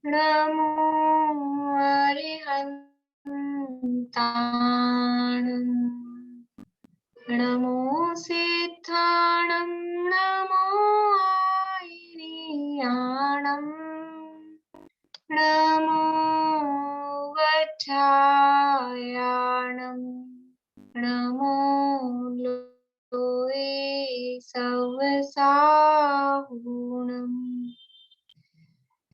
नमो अरिहन्ताणं नमो सिद्धाणं नमो आयिर्याणं नमो वज्रायाणं नमो लोये सवसाहुणम्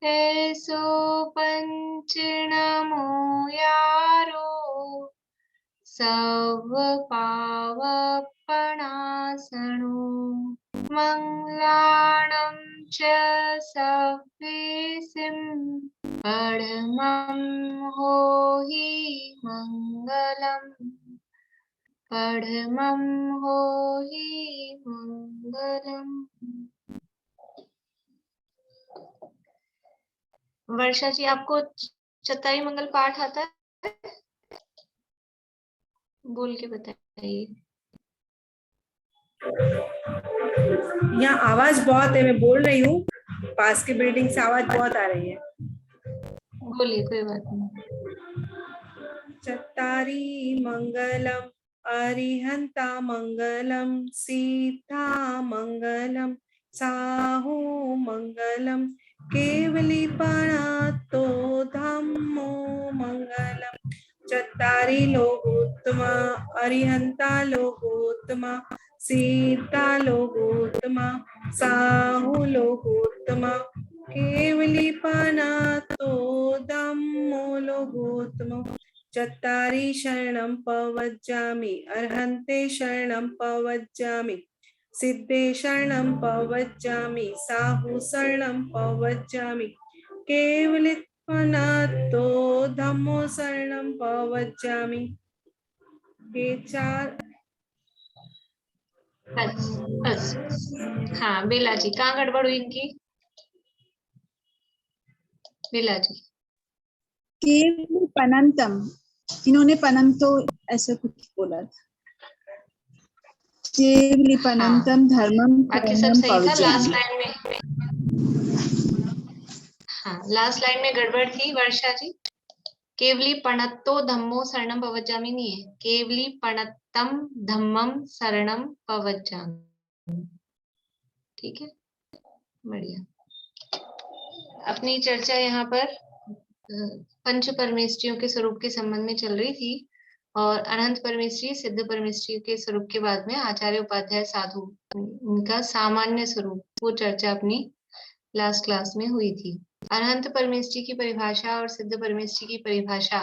ऐसो पंच नमो यारो सव पावपणासनो मंगलाणं च सव्येसिं पढमं होहि मंगलम् पढमं होहि मंगलम्। वर्षा जी, आपको चतुराई मंगल पाठ आता है? बोल के बताइए। यहाँ आवाज बहुत है, मैं बोल रही हूँ, पास के बिल्डिंग से आवाज बहुत आ रही है। बोलिए, कोई बात नहीं। चत्तारी मंगलम अरिहंता मंगलम सीता मंगलम साहु मंगलम केवलीपणातो धम्मो मंगलम। चत्तारी लोकोत्तमा अरिहंता लोकोत्तमा सीता लोकोत्तमा साहु लोकोत्तमा केवलीपणातो धम्मो लोकोत्तमा। चत्तारि शरणं पवज्जामि अर्हन्ते शरणं पवज्जामि सिद्धे शरणं पवज्जामि साहु शरणं पवज्जामि केवलित्वनातो धम्मो शरणं पवज्जामि। ये चार। हाँ, बेला जी, कहाँ गड़बड़ हुई इनकी? बेला जी, केवल पनंतम, इन्होंने पनंतो ऐसा कुछ बोला था। केवली पनंतम धर्मम बाकी सब सही था। लास्ट लाइन में, हाँ, लास्ट लाइन में गड़बड़ थी वर्षा जी। केवली पणत्तो धम्मो शरणम पवज्जामि नहीं है, केवली पणत्तम धम्मम शरणम पवज्जामि। ठीक है, बढ़िया। अपनी चर्चा यहाँ पर पंच परमेष्ठियों के स्वरूप के संबंध में चल रही थी और अनंत परमेष्ठी, सिद्ध परमेष्ठी के स्वरूप के बाद में आचार्य उपाध्याय साधु, उनका सामान्य स्वरूप, वो चर्चा अपनी लास्ट क्लास में हुई थी। अनंत परमेष्ठी की परिभाषा और सिद्ध परमेष्ठी की परिभाषा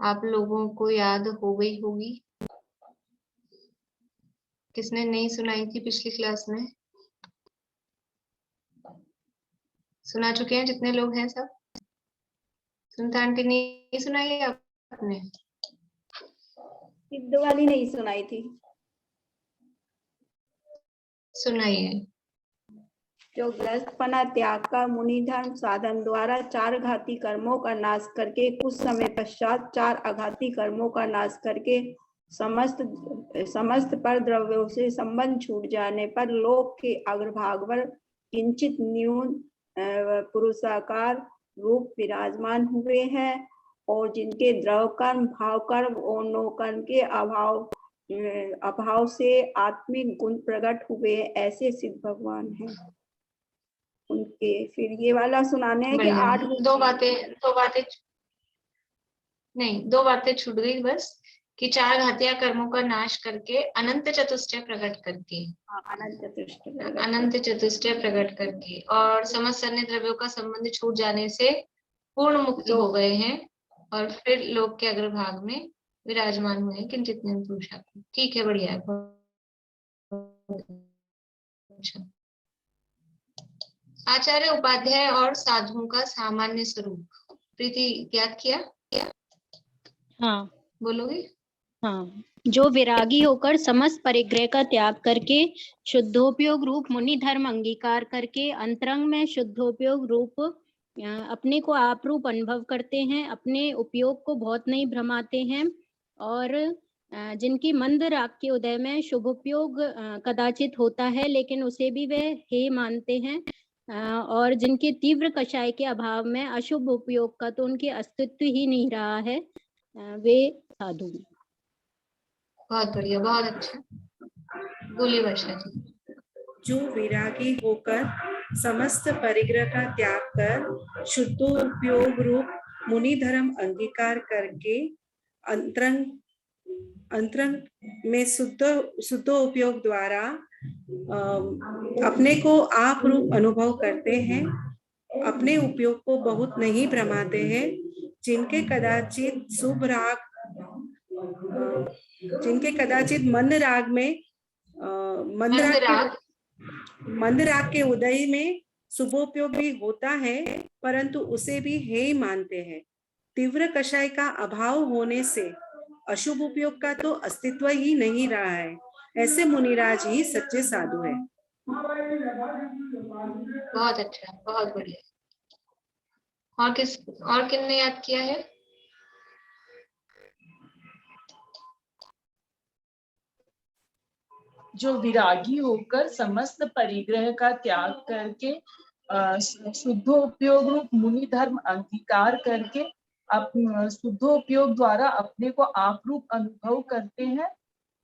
आप लोगों को याद हो गई होगी। किसने नहीं सुनाई थी पिछली क्लास में? सुना चुके हैं जितने लोग हैं सब? सुनता आंटी नहीं सुनाई आपने? सिद्ध वाली नहीं सुनाई थी। सुनाइए। जो गृहस्थपना त्याग का मुनि धर्म साधन द्वारा चार घाती कर्मों का नाश करके कुछ समय पश्चात चार अघाती कर्मों का नाश करके समस्त पर द्रव्यों से संबंध छूट जाने पर लोक के अग्रभाग पर किंचित न्यून पुरुषाकार रूप विराजमान हुए हैं और जिनके द्रव कर्म, भाव कर्म और नो कर्म के अभाव से आत्मिक गुण प्रकट हुए, ऐसे सिद्ध भगवान हैं उनके। फिर ये वाला सुनाने हैं कि दो बातें छूट गई बस, कि चार घातिया कर्मों का नाश करके अनंत चतुष्टय प्रकट करके, अनंत चतुष्टय प्रकट करके और समस्त अन्य द्रव्यों का संबंध छूट जाने से पूर्ण मुक्त हो गए हैं और फिर लोक के अग्रभाग में विराजमान हुए हैं किंचित पुरुषार्थ। ठीक है, बढ़िया है। अच्छा, आचार्य उपाध्याय और साधुओं का सामान्य स्वरूप प्रीति याद किया? हाँ, बोलोगे? हाँ, जो विरागी होकर समस्त परिग्रह का त्याग करके शुद्धोपयोग रूप मुनि धर्म अंगीकार करके अंतरंग में शुद्धोपयोग रूप अपने को आप रूप अनुभव करते हैं, अपने उपयोग को बहुत नहीं भ्रमाते हैं और जिनकी मंद राग के उदय में शुभ उपयोग कदाचित होता है लेकिन उसे भी वे हे मानते हैं, और जिनके तीव्र कषाय के अभाव में अशुभ उपयोग का तो उनके अस्तित्व ही नहीं रहा है, वे साधु हैं। बहुत बढ़िया, बहुत अच्छा। बोलिए वर्षा जी। जो विरागी होकर समस्त परिग्रह का त्याग कर शुद्धोपयोग रूप मुनि धर्म अंगीकार करके अंतरंग में शुद्ध उपयोग द्वारा अपने को आप रूप अनुभव करते हैं, अपने उपयोग को बहुत नहीं भ्रमाते हैं, जिनके कदाचित मंद राग के उदय में शुभोपयोग भी होता है, परंतु उसे भी हे मानते हैं। तीव्र कषाय का अभाव होने से अशुभ उपयोग का तो अस्तित्व ही नहीं रहा है। ऐसे मुनिराज ही सच्चे साधु हैं। बहुत अच्छा, बहुत बढ़िया। और किसने याद किया है? जो विरागी होकर समस्त परिग्रह का त्याग करके शुद्धोपयोग रूप मुनि धर्म अंगीकार करके शुद्धोपयोग द्वारा अपने को आप रूप अनुभव करते हैं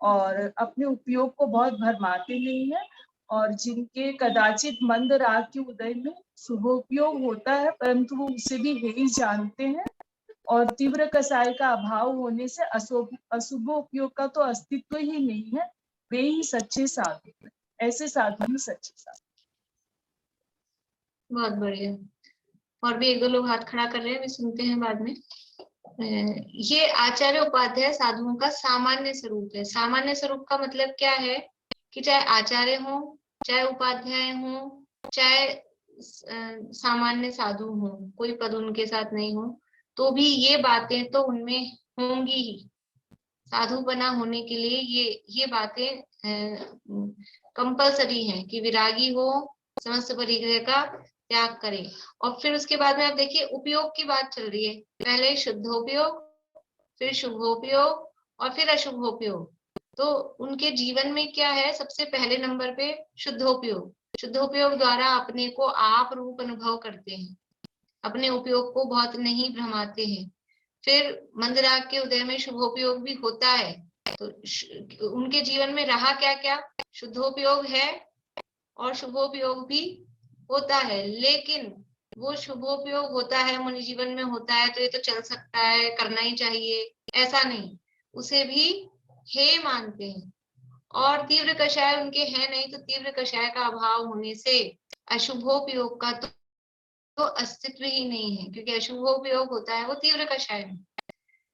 और अपने उपयोग को बहुत भरमाते नहीं है, और जिनके कदाचित मंद राग के उदय में शुभोपयोग होता है परंतु वो उसे भी हे ही जानते हैं, और तीव्र कषाय का अभाव होने से अशुभ उपयोग का तो अस्तित्व ही नहीं है, वे ही सच्चे साधु हैं। ऐसे साधु ही सच्चे साधु। बहुत बढ़िया। और भी एक दो लोग हाथ खड़ा कर रहे हैं, भी सुनते हैं बाद में। ये आचार्य उपाध्याय साधुओं का सामान्य स्वरूप है। सामान्य स्वरूप का मतलब क्या है कि चाहे आचार्य हो, चाहे उपाध्याय हो, चाहे सामान्य साधु हो, कोई पद उनके साथ नहीं हो, तो भी ये बातें तो उनमें होंगी ही। साधु बना होने के लिए ये बातें कंपलसरी हैं कि विरागी हो, समस्त परिग्रह का त्याग करें। और फिर उसके बाद में आप देखिए उपयोग की बात चल रही है। पहले शुद्धोपयोग, फिर शुभोपयोग और फिर अशुभोपयोग। तो उनके जीवन में क्या है, सबसे पहले नंबर पे शुद्धोपयोग। शुद्धोपयोग द्वारा अपने को आप रूप अनुभव करते हैं, अपने उपयोग को बहुत नहीं भ्रमाते हैं। फिर मंदराग के उदय में शुभोपयोग भी होता है। तो उनके जीवन में रहा क्या क्या, शुद्धोपयोग है और शुभोपयोग भी होता है। लेकिन वो शुभोपयोग होता है, मुनि जीवन में होता है तो ये तो चल सकता है, करना ही चाहिए, ऐसा नहीं, उसे भी हे मानते हैं। और तीव्र कषाय उनके है नहीं, तो तीव्र कषाय का अभाव होने से अशुभोपयोग का तो अस्तित्व ही नहीं है, क्योंकि अशुभोपयोग होता है वो तीव्र कषाय में।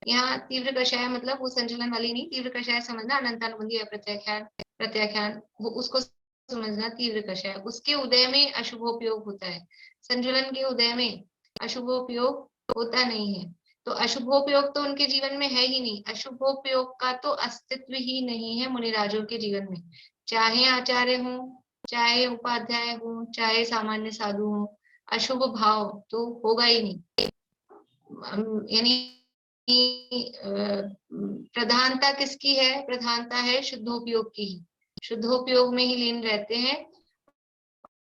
यहाँ तीव्र कषाय मतलब वो संचलन वाली नहीं, तीव्र कषाय समझना अनंतानुबंधी प्रत्याख्यान, वो उसको समझना तीव्र कषाय। उसके उदय में अशुभोपयोग होता है, संचलन के उदय में अशुभोपयोग होता नहीं है। तो अशुभोपयोग तो उनके जीवन में है ही नहीं, अशुभोपयोग का तो अस्तित्व ही नहीं है मुनिराजों के जीवन में। चाहे आचार्य हो, चाहे उपाध्याय हो, चाहे सामान्य साधु हो, अशुभ भाव तो होगा ही नहीं। यानी प्रधानता किसकी है? प्रधानता है शुद्धोपयोग की ही। शुद्धोपयोग में ही लीन रहते हैं।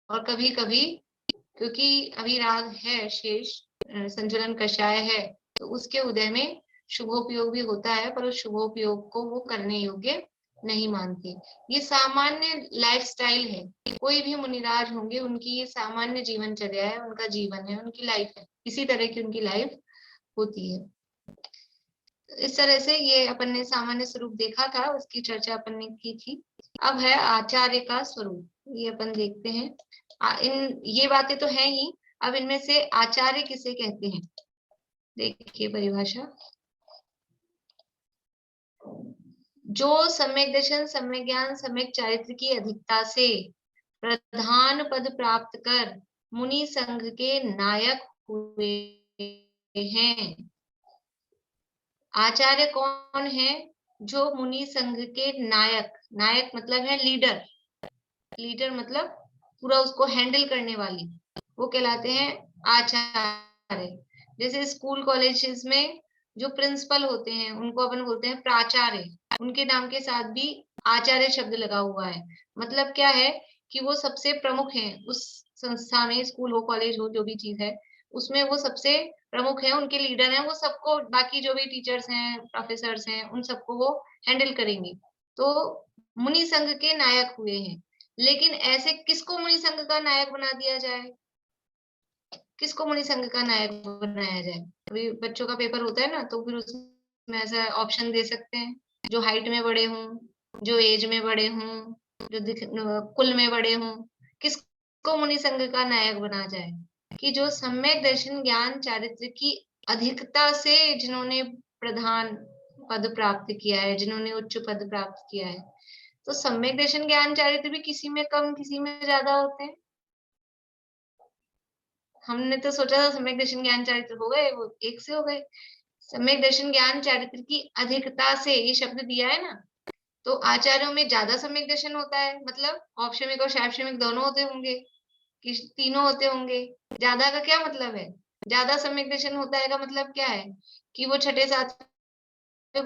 और कभी कभी क्योंकि अभी राग है शेष, संचलन कषाय है, तो उसके उदय में शुभोपयोग भी होता है, पर उस शुभोपयोग को वो करने योग्य नहीं मानते। ये सामान्य लाइफस्टाइल है। कोई भी मुनिराज होंगे, उनकी ये सामान्य जीवनचर्या है, उनका जीवन है, उनकी लाइफ है, इसी तरह की उनकी लाइफ होती है। इस तरह से ये अपन ने सामान्य स्वरूप देखा था, उसकी चर्चा अपन ने की थी। अब है आचार्य का स्वरूप, ये अपन देखते हैं। ये बातें तो है ही, अब इनमें से आचार्य किसे कहते हैं देखिए परिभाषा। जो सम्यक दर्शन, सम्यक ज्ञान, सम्यक चारित्र की अधिकता से प्रधान पद प्राप्त कर मुनि संघ के नायक हुए हैं। आचार्य कौन है? जो मुनि संघ के नायक, नायक मतलब है लीडर, लीडर मतलब पूरा उसको हैंडल करने वाली, वो कहलाते हैं आचार्य। जैसे स्कूल कॉलेजेस में जो प्रिंसिपल होते हैं उनको अपन बोलते हैं प्राचार्य, उनके नाम के साथ भी आचार्य शब्द लगा हुआ है। मतलब क्या है कि वो सबसे प्रमुख हैं, उस संस्था में, स्कूल हो, कॉलेज हो, जो भी चीज है उसमें वो सबसे प्रमुख है, उनके लीडर हैं, वो सबको, बाकी जो भी टीचर्स हैं, प्रोफेसर्स हैं, उन सबको वो हैंडल करेंगे। तो मुनि संघ के नायक हुए हैं। लेकिन ऐसे किसको मुनि संघ का नायक बना दिया जाए, किसको मुनि संघ का नायक बनाया जाए? अभी बच्चों का पेपर होता है ना, तो फिर उसमें ऐसा ऑप्शन दे सकते हैं, जो हाइट में बड़े हों, जो एज में बड़े हों, जो कुल में बड़े हों, किसको मुनि संघ का नायक बना जाए? कि जो सम्यक दर्शन ज्ञान चारित्र की अधिकता से जिन्होंने प्रधान पद प्राप्त किया है, जिन्होंने उच्च पद प्राप्त किया है। तो सम्यक दर्शन ज्ञान चारित्र भी किसी में कम, किसी में ज्यादा होते हैं। हमने तो सोचा था सम्यक दर्शन ज्ञान चारित्र हो गए, वो एक से हो गए। सम्यक दर्शन ज्ञान चारित्र की अधिकता से, ये शब्द दिया है ना, तो आचार्यों में ज्यादा सम्यक दर्शन होता है, मतलब औपशमिक और शैक्षणिक दोनों होते होंगे कि तीनों होते होंगे। ज्यादा का क्या मतलब है? ज्यादा सम्यक दर्शन होता है का मतलब क्या है? कि वो छठे सातवें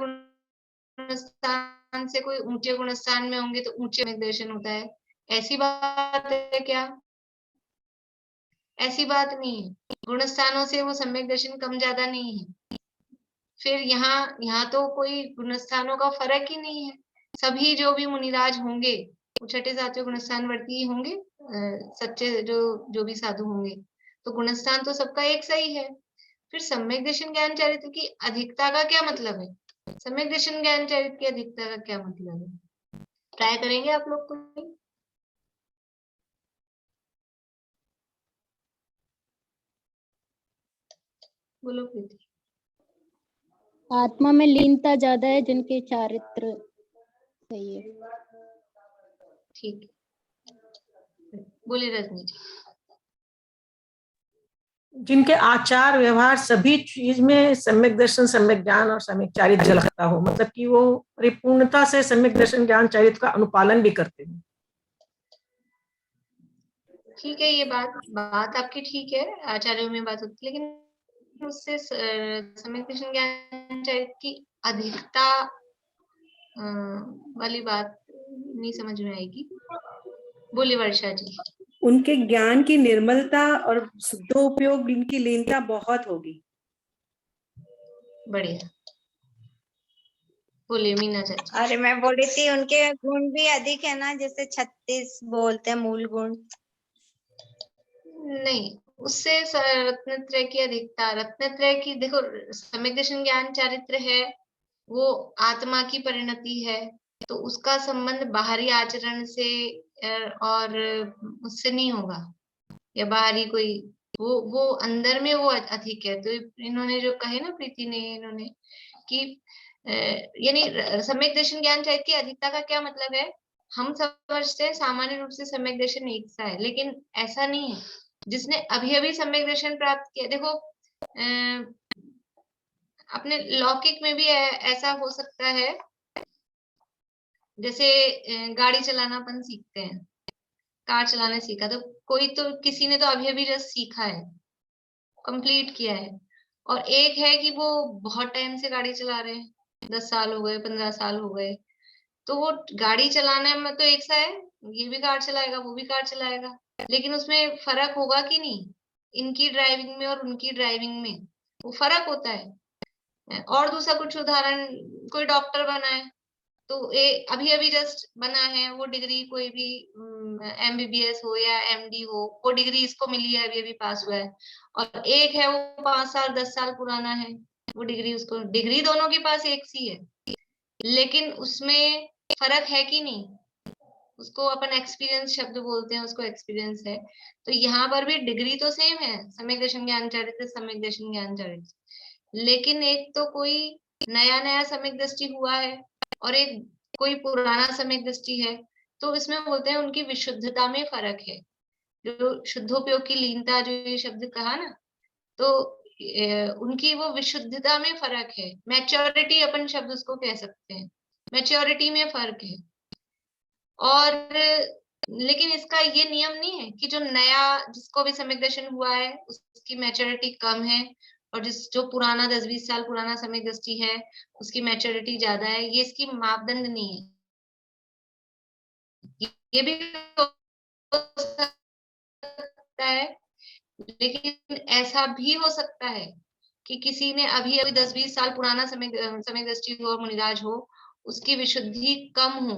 गुणस्थान से कोई ऊंचे गुणस्थान में होंगे तो ऊंचे सम्यक दर्शन होता है। ऐसी बात है क्या? ऐसी बात नहीं है। गुणस्थानों से वो सम्यक दर्शन कम ज्यादा नहीं है। फिर यहाँ तो कोई गुणस्थानों का फर्क ही नहीं है। सभी जो भी मुनिराज होंगे वो छठे सातवें गुणस्थान वर्ती ही होंगे, सच्चे जो भी साधु होंगे, तो गुणस्थान तो सबका एक सही है। फिर सम्यक दर्शन ज्ञान चारित्र की अधिकता का क्या मतलब है? सम्यक दर्शन ज्ञान चारित्र की अधिकता का क्या मतलब है? ट्राई करेंगे आप लोग को? बोलो प्रीति। आत्मा में लीनता ज्यादा है जिनके चारित्र सही है। ठीक है, बोलिए रजनी जी। जिनके आचार व्यवहार सभी चीज में सम्यक दर्शन, सम्यक ज्ञान और सम्यक चारित्र झलकता हो, मतलब कि वो परिपूर्णता से सम्यक दर्शन ज्ञान चारित्र का अनुपालन भी करते हैं। ठीक है, ये बात आपकी ठीक है, आचार्यों में बात होती है, लेकिन उससे सम्यक दर्शन ज्ञान चारित्र की अधिकता वाली बात नहीं समझ में आएगी। बोलिए वर्षा जी। उनके ज्ञान की निर्मलता और शुद्धोपयोग, इनकी लीनता बहुत होगी। बढ़िया, बोलिए मीना चाची। अरे मैं बोल रही थी उनके गुण भी अधिक है ना, जैसे 36 बोलते हैं मूल गुण। नहीं, उससे रत्नत्रय की अधिकता, रत्नत्रय की, देखो सम्यक दर्शन ज्ञान चारित्र है वो आत्मा की परिणति है, तो उसका संबंध बाहरी आचरण से और उससे नहीं होगा, या बाहरी कोई, वो अंदर में वो अधिक है। तो इन्होंने जो कहे ना, प्रीति ने, इन्होंने कि यानी सम्यक दर्शन ज्ञान चारित्र की अधिकता का क्या मतलब है? हम समझते हैं सामान्य रूप से सम्यक दर्शन एक सा है, लेकिन ऐसा नहीं है। जिसने अभी अभी सम्यक दर्शन प्राप्त किया, देखो अपने लौकिक में भी ऐसा हो सकता है, जैसे गाड़ी चलाना अपन सीखते हैं, कार चलाना सीखा, तो कोई तो किसी ने तो अभी अभी जस्ट सीखा है, कंप्लीट किया है, और एक है कि वो बहुत टाइम से गाड़ी चला रहे हैं, 10 साल हो गए, 15 साल हो गए, तो वो गाड़ी चलाने में तो एक सा है, ये भी कार चलाएगा, वो भी कार चलाएगा, लेकिन उसमें फर्क होगा कि नहीं? इनकी ड्राइविंग में और उनकी ड्राइविंग में वो फर्क होता है। और दूसरा कुछ उदाहरण, कोई डॉक्टर बना है, तो अभी अभी जस्ट बना है, वो डिग्री कोई भी MBBS हो या MD हो, वो डिग्री इसको मिली है, अभी अभी पास हुआ है, और एक है वो 5 साल 10 साल पुराना है, वो डिग्री, उसको डिग्री दोनों के पास एक सी है, लेकिन उसमें फर्क है कि नहीं? उसको अपन एक्सपीरियंस शब्द बोलते हैं, उसको एक्सपीरियंस है। तो यहाँ पर भी डिग्री तो सेम है, सम्यक दर्शन ज्ञान चारित्र, सम्यक दर्शन ज्ञान चारित्र, लेकिन एक तो कोई नया नया सम्यक दृष्टि हुआ है और एक कोई पुराना सम्यक दृष्टि है, तो इसमें बोलते हैं उनकी विशुद्धता में फर्क है। जो शुद्धोपयोग की लीनता, जो ये शब्द कहा ना, तो उनकी वो विशुद्धता में फर्क है। मैच्योरिटी अपन शब्द उसको कह सकते हैं, मैच्योरिटी में फर्क है। और लेकिन इसका ये नियम नहीं है कि जो नया, जिसको भी सम्यक दर्शन हुआ है, उसकी मैच्योरिटी कम है, और जो पुराना 10-20 साल पुराना सम्यक दृष्टि है उसकी मैच्योरिटी ज्यादा है, ये इसकी मापदंड नहीं है। ये भी लेकिन ऐसा भी हो सकता है कि किसी ने अभी अभी 10-20 साल पुराना सम्यक दृष्टि हो और मुनिराज हो, उसकी विशुद्धि कम हो,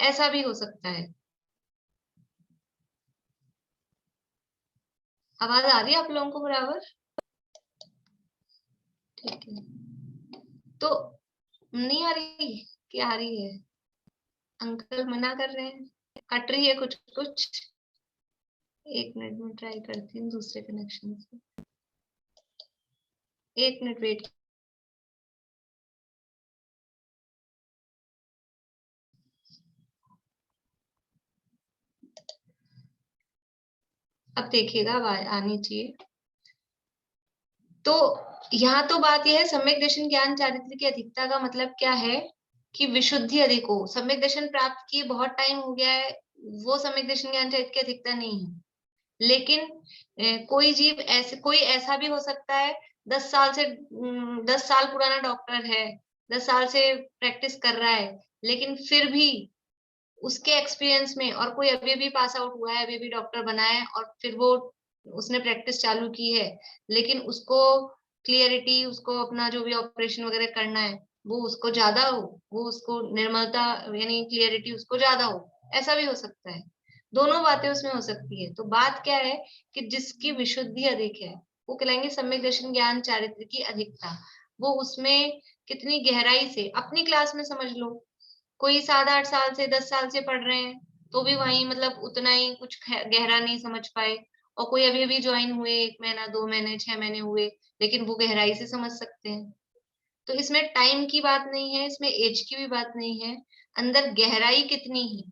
ऐसा भी हो सकता है। आवाज आ रही है आप लोगों को बराबर? ठीक है, तो नहीं आ रही? क्या आ रही है? अंकल मना कर रहे हैं, कट रही है कुछ कुछ। 1 मिनट में ट्राई करती हूँ दूसरे कनेक्शन से। 1 मिनट वेट। अब देखिएगा आवाज आनी चाहिए। तो यहाँ तो बात यह है, सम्यक दर्शन ज्ञान चारित्र की अधिकता का मतलब क्या है कि विशुद्धि अधिक हो। सम्यक दर्शन प्राप्त किए बहुत टाइम हो गया है, वो सम्यक दर्शन ज्ञान चारित्र की अधिकता नहीं है। लेकिन कोई जीव ऐसे, कोई ऐसा भी हो सकता है 10 साल पुराना डॉक्टर है, 10 साल से प्रैक्टिस कर रहा है, लेकिन फिर भी उसके एक्सपीरियंस में, और कोई अभी अभी पास आउट हुआ है, अभी अभी डॉक्टर बना है और फिर वो उसने प्रैक्टिस चालू की है, लेकिन उसको क्लियरिटी, उसको अपना जो भी ऑपरेशन वगैरह करना है वो उसको ज्यादा हो, वो उसको निर्मलता यानी क्लियरिटी उसको ज्यादा हो, ऐसा भी हो सकता है। दोनों बातें उसमें हो सकती है। तो बात क्या है कि जिसकी विशुद्धि अधिक है वो कहलाएंगे सम्यक दर्शन ज्ञान चारित्र की अधिकता। वो उसमें कितनी गहराई से, अपनी क्लास में समझ लो, कोई 7-8 साल से 10 साल से पढ़ रहे हैं तो भी वही मतलब उतना ही कुछ गहरा नहीं समझ पाए, और कोई अभी अभी ज्वाइन हुए 1 महीना 2 महीने 6 महीने हुए, लेकिन वो गहराई से समझ सकते हैं। तो इसमें टाइम की बात नहीं है, इसमें एज की भी बात नहीं है, अंदर गहराई कितनी है।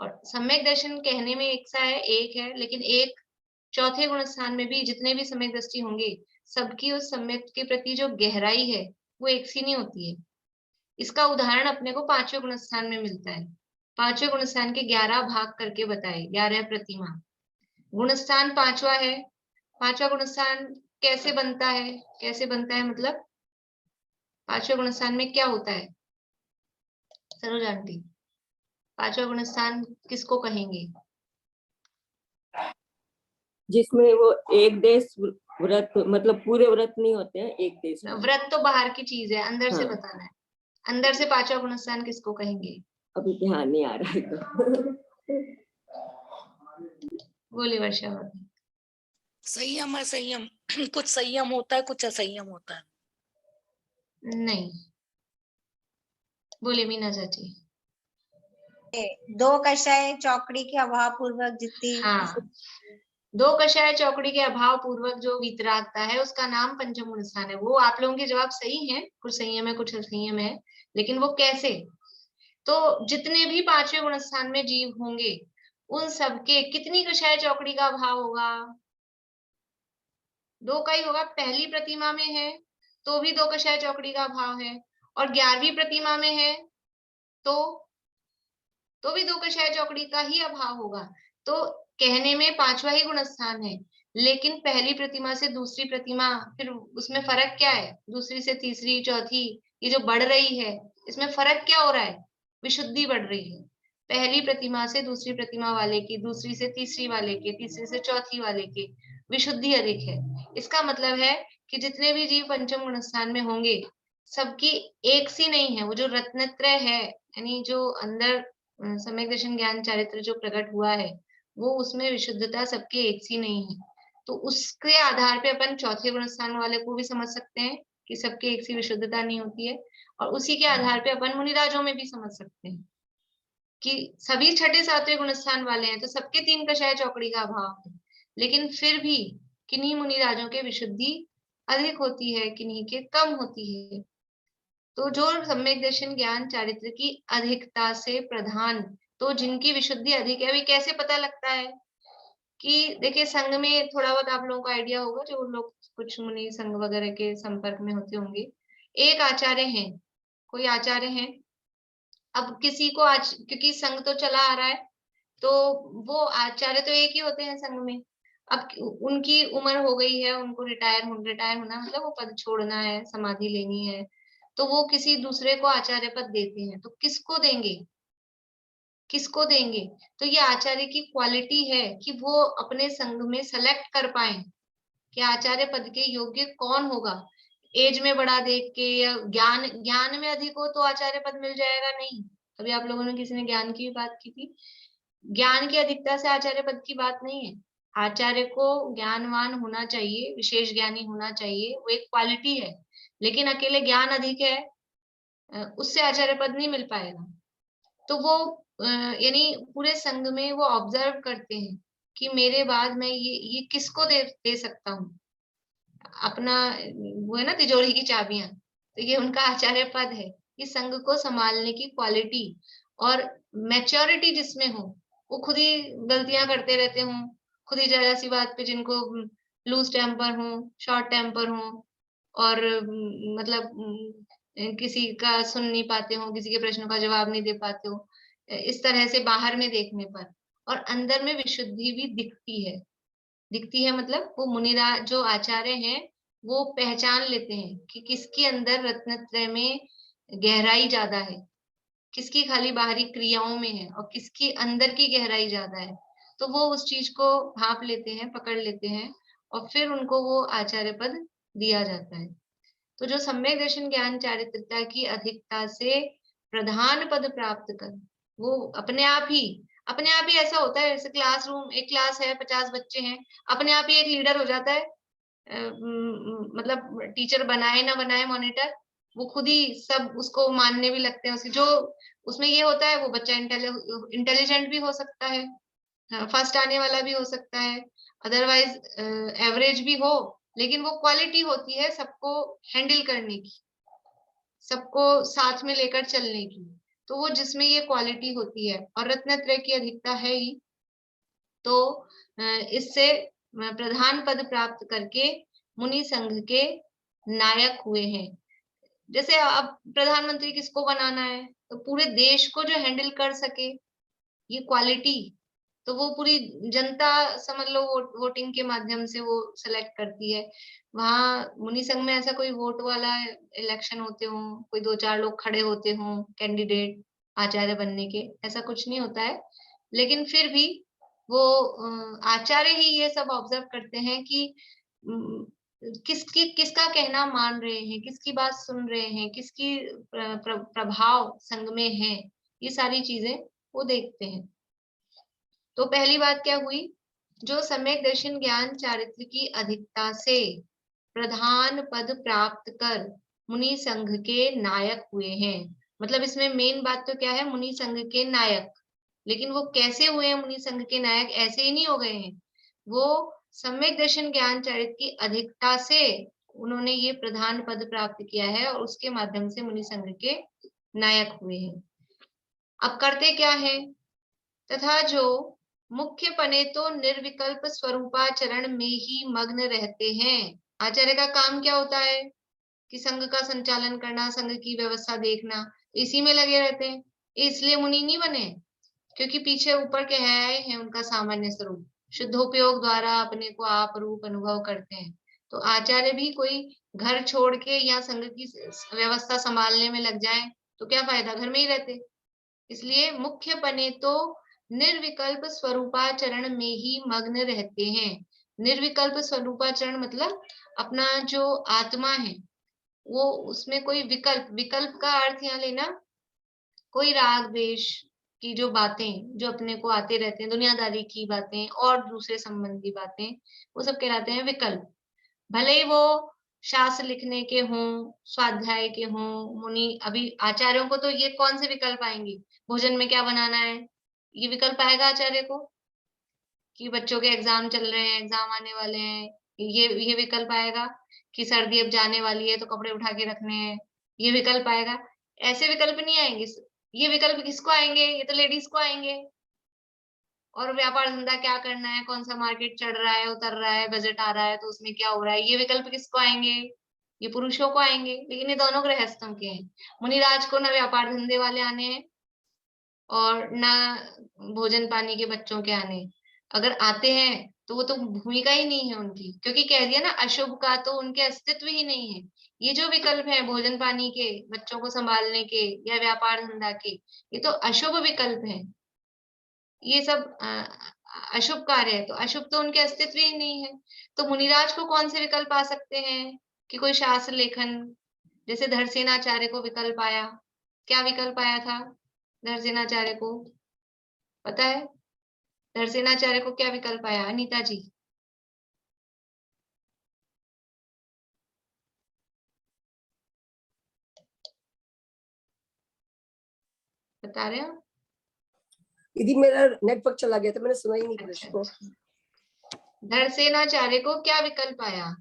और सम्यक दर्शन कहने में एक सा है, एक है, लेकिन एक चौथे गुण स्थान में भी जितने भी सम्यक दृष्टि होंगे, सबकी उस सम्यक के प्रति जो गहराई है वो एक सी नहीं होती है। इसका उदाहरण अपने को 5वें गुण स्थान में मिलता है। 5वें गुण स्थान के 11 भाग करके बताए, 11 प्रतिमा। गुण स्थान 5वां है। 5वां गुण स्थान कैसे बनता है? कैसे बनता है मतलब 5वें गुण स्थान में क्या होता है सरोज आंटी? 5वां गुण स्थान किसको कहेंगे? जिसमें वो एक देश व्रत, मतलब पूरे व्रत नहीं होते हैं, एक देश में। व्रत तो बाहर की चीज है, अंदर से हाँ। बताना है। अंदर से 5वां गुण स्थान किसको कहेंगे? अभी ध्यान नहीं आ रहा है तो। बोली वर्षा। संयम है, संयम। कुछ संयम होता है, कुछ असंयम होता है। नहीं, बोली मीना चाची। 2 कषाय चौकड़ी के अभाव पूर्वक जितनी हाँ, 2 कषाय चौकड़ी के अभाव पूर्वक जो वीतरागता है उसका नाम पंचम गुण स्थान है। वो आप लोगों के जवाब सही हैं, कुछ संयम है कुछ असंयम है, लेकिन वो कैसे? तो जितने भी 5वें गुण स्थान में जीव होंगे उन सबके कितनी कषाय चौकड़ी का अभाव होगा? 2 का ही होगा। पहली प्रतिमा में है तो भी 2 कषाय चौकड़ी का अभाव है, और 11वीं प्रतिमा में है तो भी 2 कषाय चौकड़ी का ही अभाव होगा। तो कहने में 5वां ही गुण स्थान है, लेकिन पहली प्रतिमा से दूसरी प्रतिमा, फिर उसमें फर्क क्या है? दूसरी से तीसरी चौथी, ये जो बढ़ रही है इसमें फर्क क्या हो रहा है? विशुद्धि बढ़ रही है। पहली प्रतिमा से दूसरी प्रतिमा वाले की, दूसरी से तीसरी वाले के, तीसरी से चौथी वाले के विशुद्धि अधिक है। इसका मतलब है कि जितने भी जीव पंचम गुण स्थान में होंगे सबकी एक सी नहीं है। वो जो रत्नत्रय है, यानी जो अंदर सम्यक दर्शन ज्ञान चारित्र जो प्रकट हुआ है वो, उसमें विशुद्धता सबके एक सी नहीं है। तो उसके आधार पे अपन चौथे गुण स्थान वाले को भी समझ सकते हैं कि सबके एक सी विशुद्धता नहीं होती है, और उसी के आधार पे अपन मुनिराजों में भी समझ सकते हैं कि सभी छठे सातवें गुण स्थान वाले हैं तो सबके 3 कषाय चौकड़ी का अभाव है, लेकिन फिर भी किन्हीं मुनिराजों के विशुद्धि अधिक होती है, किन्हीं के कम होती है। तो जो सम्यक दर्शन ज्ञान चारित्र की अधिकता से प्रधान, तो जिनकी विशुद्धि अधिक है, अभी कैसे पता लगता है कि देखिए संघ में थोड़ा बहुत आप लोगों को आइडिया होगा, जो लोग कुछ मुनि संघ वगैरह के संपर्क में होते होंगे। एक आचार्य हैं, कोई आचार्य हैं, अब किसी को आज क्योंकि संघ तो चला आ रहा है तो वो आचार्य तो एक ही होते हैं संघ में। अब उनकी उम्र हो गई है, उनको रिटायर होना मतलब वो पद छोड़ना है, समाधि लेनी है, तो वो किसी दूसरे को आचार्य पद देते हैं। तो किसको देंगे? किसको देंगे? तो ये आचार्य की क्वालिटी है कि वो अपने संघ में सेलेक्ट कर पाए कि आचार्य पद के योग्य कौन होगा। एज में बड़ा देख के या ज्ञान में अधिक हो तो आचार्य पद मिल जाएगा, नहीं। अभी आप लोगों ने किसी ने ज्ञान की भी बात की थी। ज्ञान की अधिकता से आचार्य पद की बात नहीं है। आचार्य को ज्ञानवान होना चाहिए, विशेष ज्ञानी होना चाहिए, वो एक क्वालिटी है। लेकिन अकेले ज्ञान अधिक है उससे आचार्य पद नहीं मिल पाएगा। तो वो यानी पूरे संघ में वो ऑब्जर्व करते हैं कि मेरे बाद मैं ये किसको दे सकता हूँ। अपना वो है ना तिजोरी की चाबियां, तो ये उनका आचार्य पद है। इस संघ को संभालने की क्वालिटी और मैच्योरिटी जिसमें हो, वो खुद ही गलतियां करते रहते हों, खुद ही जरा सी बात पे जिनको लूज टेम्पर हो, शॉर्ट टेम्पर हो, और मतलब किसी का सुन नहीं पाते हो, किसी के प्रश्नों का जवाब नहीं दे पाते हो, इस तरह से बाहर में देखने पर। और अंदर में विशुद्धि भी दिखती है मतलब वो मुनिराज जो आचार्य हैं वो पहचान लेते हैं कि किसके अंदर रत्नत्रय में गहराई ज्यादा है, किसकी खाली बाहरी क्रियाओं में है और किसकी अंदर की गहराई ज्यादा है। तो वो उस चीज को भांप लेते हैं, पकड़ लेते हैं, और फिर उनको वो आचार्य पद दिया जाता है। तो जो सम्यक दर्शन ज्ञान चारित्रता की अधिकता से प्रधान पद प्राप्त कर, वो अपने आप ही ऐसा होता है, जैसे क्लासरूम, एक क्लास है 50 बच्चे हैं, अपने आप ही एक लीडर हो जाता है। मतलब टीचर बनाए ना बनाए मॉनिटर, वो खुद ही सब उसको मानने भी लगते हैं। जो उसमें ये होता है वो बच्चा इंटेलिजेंट भी हो सकता है, फर्स्ट आने वाला भी हो सकता है, अदरवाइज एवरेज भी हो, लेकिन वो क्वालिटी होती है सबको हैंडल करने की, सबको साथ में लेकर चलने की। तो वो जिसमें ये क्वालिटी होती है और रत्नत्रय की अधिकता है ही, तो इससे प्रधान पद प्राप्त करके मुनि संघ के नायक हुए हैं। जैसे अब प्रधानमंत्री किसको बनाना है, तो पूरे देश को जो हैंडल कर सके, ये क्वालिटी, तो वो पूरी जनता समझ लो वोटिंग के माध्यम से वो सेलेक्ट करती है। वहां मुनि संघ में ऐसा कोई वोट वाला इलेक्शन होते हो, कोई 2-4 लोग खड़े होते हो कैंडिडेट आचार्य बनने के, ऐसा कुछ नहीं होता है। लेकिन फिर भी वो आचार्य ही ये सब ऑब्जर्व करते हैं कि किसका कहना मान रहे हैं, किसकी बात सुन रहे हैं, किसकी प्रभाव संघ में है, ये सारी चीजें वो देखते हैं। तो पहली बात क्या हुई, जो सम्यक दर्शन ज्ञान चारित्र की अधिकता से प्रधान पद प्राप्त कर मुनि संघ के नायक हुए हैं। मतलब इसमें मेन बात तो क्या है, मुनि संघ के नायक। लेकिन वो कैसे हुए हैं मुनि संघ के नायक, ऐसे ही नहीं हो गए हैं, वो सम्यक दर्शन ज्ञान चारित्र की अधिकता से उन्होंने ये प्रधान पद प्राप्त किया है और उसके माध्यम से मुनि संघ के नायक हुए हैं। अब करते क्या है, तथा जो मुख्य पने तो निर्विकल्प स्वरूपाचरण में ही मग्न रहते हैं। आचार्य का काम क्या होता है कि संघ का संचालन करना, संघ की व्यवस्था देखना, इसी में लगे रहते हैं। इसलिए मुनि नहीं बने क्योंकि पीछे ऊपर के है उनका सामान्य स्वरूप, शुद्धोपयोग द्वारा अपने को आप रूप अनुभव करते हैं। तो आचार्य भी कोई घर छोड़ के या संघ की व्यवस्था संभालने में लग जाए तो क्या फायदा, घर में ही रहते। इसलिए मुख्य पने तो निर्विकल्प स्वरूपाचरण में ही मग्न रहते हैं। निर्विकल्प स्वरूपाचरण मतलब अपना जो आत्मा है वो, उसमें कोई विकल्प का अर्थ यहाँ लेना, कोई राग द्वेष की जो बातें जो अपने को आते रहते हैं, दुनियादारी की बातें और दूसरे संबंधी बातें, वो सब कहलाते हैं विकल्प। भले ही वो शास्त्र लिखने के हों, स्वाध्याय के हों, मुनि अभी आचार्यों को तो ये कौन से विकल्प आएंगे, भोजन में क्या बनाना है, ये विकल्प आएगा आचार्य को, कि बच्चों के एग्जाम चल रहे हैं, एग्जाम आने वाले हैं, ये विकल्प आएगा, कि सर्दी अब जाने वाली है तो कपड़े उठा के रखने हैं, ये विकल्प आएगा। ऐसे विकल्प नहीं आएंगे। ये विकल्प किसको आएंगे, ये तो लेडीज को आएंगे। और व्यापार धंधा क्या करना है, कौन सा मार्केट चढ़ रहा है, उतर रहा है, बजट आ रहा है तो उसमें क्या हो रहा है, ये विकल्प किसको आएंगे, ये पुरुषों को आएंगे। लेकिन ये दोनों गृहस्थों के हैं। मुनिराज को ना व्यापार धंधे वाले आने हैं और ना भोजन पानी के बच्चों के आने। अगर आते हैं तो वो तो भूमिका ही नहीं है उनकी, क्योंकि कह दिया ना अशुभ का तो उनके अस्तित्व ही नहीं है। ये जो विकल्प है भोजन पानी के, बच्चों को संभालने के या व्यापार धंधा के, ये तो अशुभ विकल्प है। ये सब अशुभ कार्य है, तो अशुभ तो उनके अस्तित्व ही नहीं है। तो मुनिराज को कौन से विकल्प आ सकते हैं कि कोई शास्त्र लेखन, जैसे धरसेनाचार्य को विकल्प आया। क्या विकल्प आया था धरसेनाचार्य को, पता है? धरसेनाचार्य को क्या विकल्प आया अनीता जी? बता रहे हो? दीदी मेरा नेटवर्क चला गया था, मैंने सुना ही नहीं प्रश्न को। धरसेनाचार्य को क्या विकल्प आया?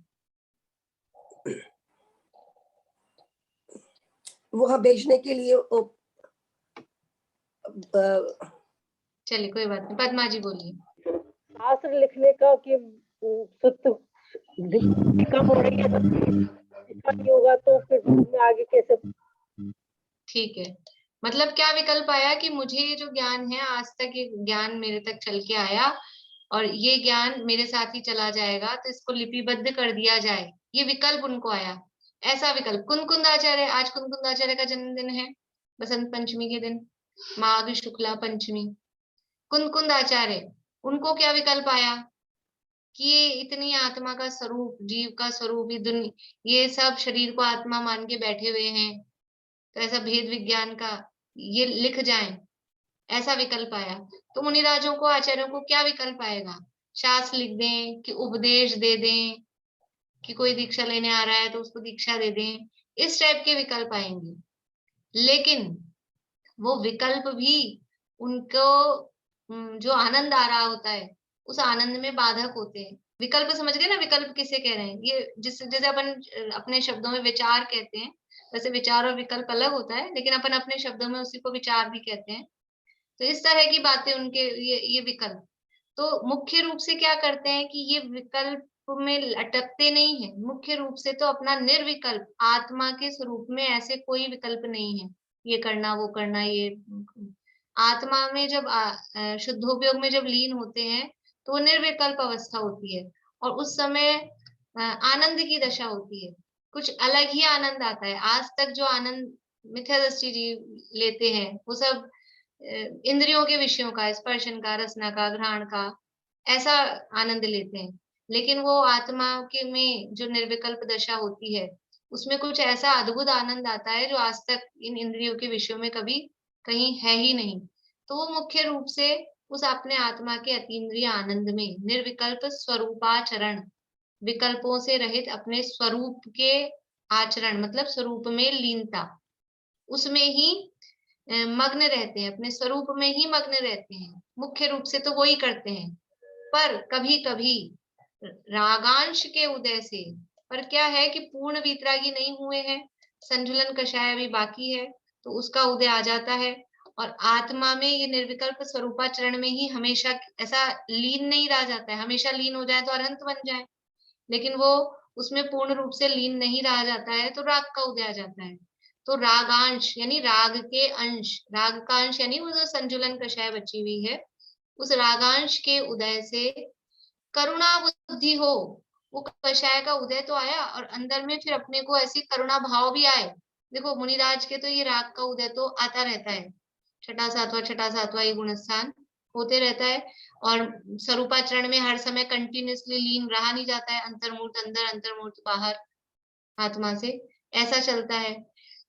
वहां भेजने के लिए चलिए कोई बात नहीं, पद्मा जी बोलिए। शास्त्र लिखने का कि सत्य कम हो रही है, नहीं होगा तो फिर आगे कैसे? ठीक है, मतलब क्या विकल्प आया कि मुझे ये जो ज्ञान है, आज तक ये ज्ञान मेरे तक चल के आया और ये ज्ञान मेरे साथ ही चला जाएगा, तो इसको लिपिबद्ध कर दिया जाए, ये विकल्प उनको आया। ऐसा विकल्प कुंदकुंदाचार्य, आज कुंदकुंदाचार्य का जन्मदिन है, बसंत पंचमी के दिन, माघ शुक्ला पंचमी। कुंदकुंदाचार्य, उनको क्या विकल्प आया कि ये इतनी आत्मा का स्वरूप, जीव का स्वरूप, ये सब शरीर को आत्मा मान के बैठे हुए हैं, तो ऐसा भेद विज्ञान का ये लिख जाएं, ऐसा विकल्प आया। तो मुनिराजों को, आचार्यों को क्या विकल्प आएगा? शास्त्र लिख दें कि उपदेश दे दें, कि कोई दीक्षा लेने आ रहा है तो उसको दीक्षा दे दें, इस टाइप के विकल्प आएंगे। लेकिन वो विकल्प भी उनको जो आनंद आ रहा होता है उस आनंद में बाधक होते हैं। विकल्प समझ गए ना, विकल्प किसे कह रहे हैं? ये जैसे अपन अपने शब्दों में विचार कहते हैं, वैसे विचार और विकल्प अलग होता है, लेकिन अपन अपने शब्दों में उसी को विचार भी कहते हैं। तो इस तरह की बातें उनके, ये विकल्प तो मुख्य रूप से क्या करते हैं कि ये विकल्प में अटकते नहीं है। मुख्य रूप से तो अपना निर्विकल्प आत्मा के स्वरूप में ऐसे कोई विकल्प नहीं है, ये करना वो करना। ये आत्मा में जब शुद्धोपयोग में जब लीन होते हैं तो वो निर्विकल्प अवस्था होती है, और उस समय आनंद की दशा होती है, कुछ अलग ही आनंद आता है। आज तक जो आनंद मिथ्यादृष्टि जी लेते हैं वो सब इंद्रियों के विषयों का, स्पर्शन का, रसना का, घ्राण का, ऐसा आनंद लेते हैं। लेकिन वो आत्मा के में जो निर्विकल्प दशा होती है उसमें कुछ ऐसा अद्भुत आनंद आता है जो आज तक इन इंद्रियों के विषयों में कभी कहीं है ही नहीं। तो वो मुख्य रूप से उस अपने आत्मा के अतीन्द्रिय आनंद में निर्विकल्प स्वरूपाचरण, विकल्पों से रहित अपने स्वरूप के आचरण, मतलब स्वरूप में लीनता, उसमें ही मग्न रहते हैं, अपने स्वरूप में ही मग्न रहते हैं। मुख्य रूप से तो वो ही करते हैं, पर कभी कभी रागांश के उदय से, पर क्या है कि पूर्ण वीतरागी नहीं हुए हैं, संजुलन कषाय अभी बाकी है, तो उसका उदय आ जाता है और आत्मा में ये निर्विकल्प स्वरूपाचरण में ही हमेशा ऐसा लीन नहीं रह जाता है। हमेशा लीन हो जाए तो अनंत बन जाए, लेकिन वो उसमें पूर्ण रूप से लीन नहीं रह जाता है तो राग का उदय आ जाता है। तो रागांश यानी राग के अंश, राग का अंश यानी वो जो संजुलन कषाय बची हुई है, उस रागांश के उदय से करुणा बुद्धि हो, वो कषाय का उदय तो आया और अंदर में फिर अपने को ऐसी करुणा भाव भी आए। देखो मुनिराज के तो ये राग का उदय तो आता रहता है, छठा सातवां ये गुणस्थान होते रहता है, और स्वरूपाचरण में हर समय कंटिन्यूअसली लीन रहा नहीं जाता है, अंतर्मूर्त अंदर अंतर्मूर्त बाहर आत्मा से, ऐसा चलता है।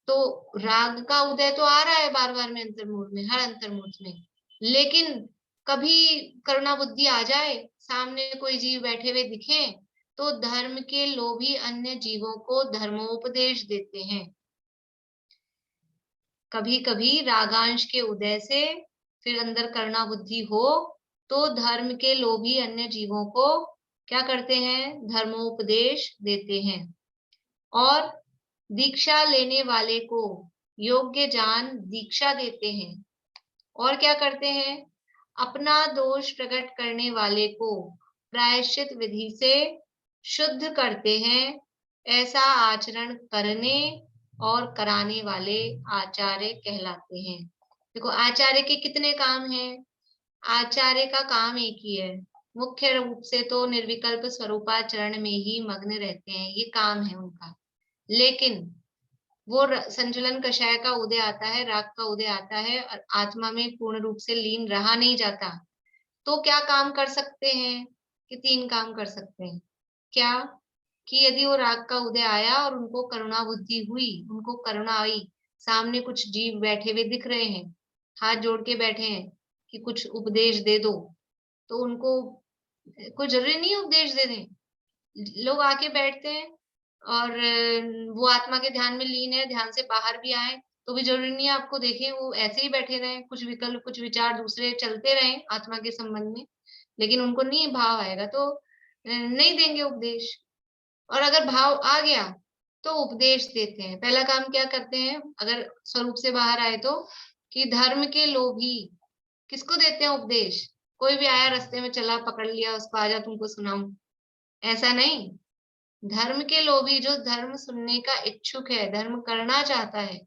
तो राग का उदय तो आ रहा है बार बार में अंतर्मूर्त में, हर अंतर्मूर्त में, लेकिन कभी करुणा बुद्धि आ जाए, सामने कोई जीव बैठे हुए दिखे तो धर्म के लोभी अन्य जीवों को धर्मोपदेश देते हैं। कभी कभी रागांश के उदय से फिर अंदर करुणा बुद्धि हो तो धर्म के लोभी अन्य जीवों को क्या करते हैं? धर्मोपदेश देते हैं, और दीक्षा लेने वाले को योग्य जान दीक्षा देते हैं, और क्या करते हैं? अपना दोष प्रकट करने वाले को प्रायश्चित विधि से शुद्ध करते हैं। ऐसा आचरण करने और कराने वाले आचार्य कहलाते हैं। देखो आचार्य के कितने काम हैं? आचार्य का काम एक ही है, मुख्य रूप से तो निर्विकल्प स्वरूपाचरण में ही मग्न रहते हैं, ये काम है उनका। लेकिन वो संचलन कषाय का उदय आता है, राग का उदय आता है और आत्मा में पूर्ण रूप से लीन रहा नहीं जाता, तो क्या काम कर सकते हैं कि 3 काम कर सकते हैं। क्या कि यदि वो राग का उदय आया और उनको करुणा बुद्धि हुई, उनको करुणा आई, सामने कुछ जीव बैठे हुए दिख रहे हैं, हाथ जोड़ के बैठे हैं कि कुछ उपदेश दे दो, तो उनको कोई जरूरी नहीं उपदेश दे दें, लोग आके बैठते हैं और वो आत्मा के ध्यान में लीन है, ध्यान से बाहर भी आए तो भी जरूरी नहीं है आपको देखें वो ऐसे ही बैठे रहे, कुछ विकल्प कुछ विचार दूसरे चलते रहे आत्मा के संबंध में, लेकिन उनको नहीं भाव आएगा तो नहीं देंगे उपदेश। और अगर भाव आ गया तो उपदेश देते हैं। पहला काम क्या करते हैं अगर स्वरूप से बाहर आए तो, कि धर्म के लोभी किसको देते हैं उपदेश। कोई भी आया रास्ते में चला पकड़ लिया उसको, आजा तुमको सुनाऊं, ऐसा नहीं। धर्म के लोभी जो धर्म सुनने का इच्छुक है, धर्म करना चाहता है,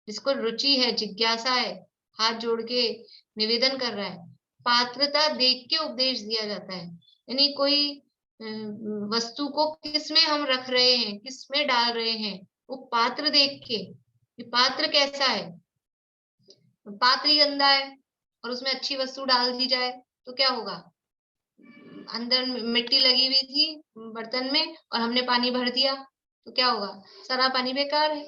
जिसको रुचि है, जिज्ञासा है, हाथ जोड़ के निवेदन कर रहा है, पात्रता देख के उपदेश दिया जाता है। यानी कोई वस्तु को किसमें हम रख रहे हैं, किसमें डाल रहे हैं, वो पात्र देख के, ये पात्र कैसा है। पात्र ही गंदा है और उसमें अच्छी वस्तु डाल दी जाए तो क्या होगा, अंदर मिट्टी लगी हुई थी बर्तन में और हमने पानी भर दिया तो क्या होगा, सारा पानी बेकार है।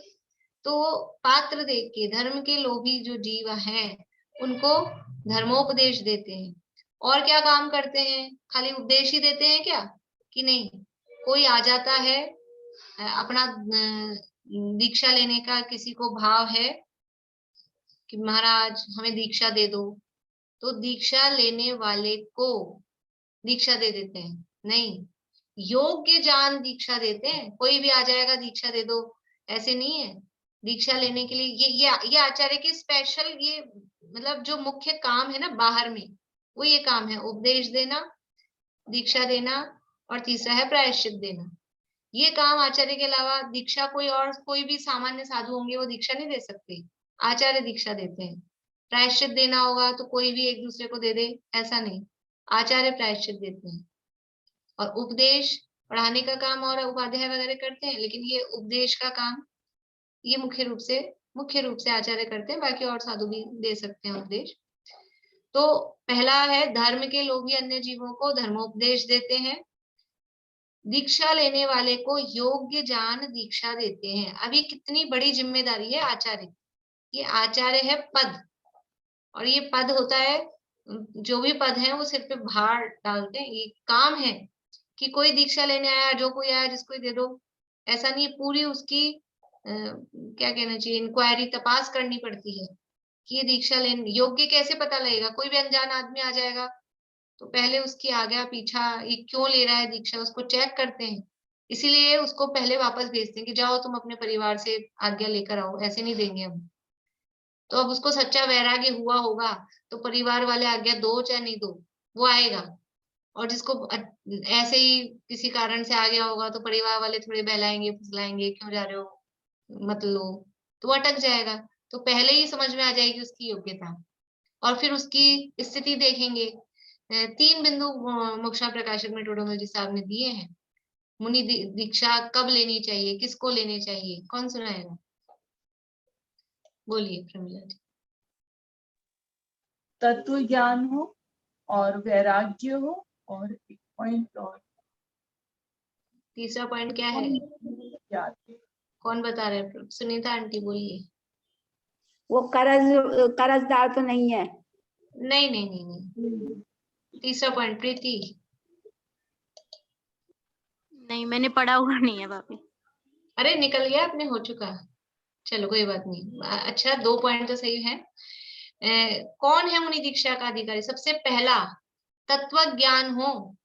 तो पात्र देख के धर्म के लोभी जो जीव हैं उनको धर्मोपदेश देते हैं। और क्या काम करते हैं, खाली उपदेश ही देते हैं क्या कि नहीं, कोई आ जाता है अपना दीक्षा लेने का, किसी को भाव है कि महाराज हमें दीक्षा दे दो, तो दीक्षा लेने वाले को दीक्षा दे देते हैं। नहीं, योग्य जान दीक्षा देते हैं। कोई भी आ जाएगा दीक्षा दे दो ऐसे नहीं है। दीक्षा लेने के लिए ये आचार्य के स्पेशल ये मतलब जो मुख्य काम है ना बाहर में, वो ये काम है, उपदेश देना, दीक्षा देना और तीसरा है प्रायश्चित देना। ये काम आचार्य के अलावा दीक्षा कोई भी सामान्य साधु होंगे वो दीक्षा नहीं दे सकते, आचार्य दीक्षा देते हैं। प्रायश्चित देना होगा तो कोई भी एक दूसरे को दे दे ऐसा नहीं, आचार्य प्रायश्चित देते हैं। और उपदेश पढ़ाने का काम और उपाध्याय वगैरह करते हैं, लेकिन ये उपदेश का काम ये मुख्य रूप से आचार्य करते हैं, बाकी और साधु भी दे सकते हैं उपदेश। तो पहला है धर्म के लोग भी अन्य जीवों को धर्मोपदेश देते हैं। दीक्षा लेने वाले को योग्य जान दीक्षा देते हैं। अभी कितनी बड़ी जिम्मेदारी है आचार्य, ये आचार्य है पद, और ये पद होता है, जो भी पद है वो सिर पे भार डालते हैं। ये काम है कि कोई दीक्षा लेने आया, जो कोई आया जिसको दे दो, ऐसा नहीं। पूरी उसकी क्या कहना चाहिए, इंक्वायरी तपास करनी पड़ती है कि ये दीक्षा लेने योग्य कैसे पता लगेगा। कोई भी अनजान आदमी आ जाएगा तो पहले उसकी आगे पीछा ये क्यों ले रहा है दीक्षा, उसको चेक करते हैं, इसीलिए उसको पहले वापस भेजते हैं कि जाओ तुम अपने परिवार से आज्ञा लेकर आओ, ऐसे नहीं देंगे हम। तो अब उसको सच्चा वैराग्य हुआ होगा तो परिवार वाले आज्ञा दो चाहे नहीं दो वो आएगा, और जिसको ऐसे ही किसी कारण से आ गया होगा तो परिवार वाले थोड़े बहलाएंगे फुसलाएंगे, क्यों जा रहे हो मत लो, तो वो अटक जाएगा। तो पहले ही समझ में आ जाएगी उसकी योग्यता, और फिर उसकी स्थिति देखेंगे। 3 बिंदु मोक्षा प्रकाशक में टोडरमल जी साहब ने दिए हैं। मुनि दीक्षा कब लेनी चाहिए, किसको लेनी चाहिए, कौन सुनाएगा, बोलिए प्रमिला जी। तत्व ज्ञान हो और वैराग्य हो, और एक पॉइंट और तीसरा पॉइंट क्या है, कौन बता रहे हैं, सुनीता आंटी बोलिए। वो कर्जदार तो नहीं है। नहीं नहीं नहीं नहीं, तीसरा पॉइंट प्रीति। नहीं मैंने पढ़ा हुआ नहीं है भाभी। अरे निकल गया अपने, हो चुका, चलो कोई बात नहीं। अच्छा 2 पॉइंट तो सही है। कौन है मुनि दीक्षा का अधिकारी, सबसे पहला तत्व ज्ञान हो।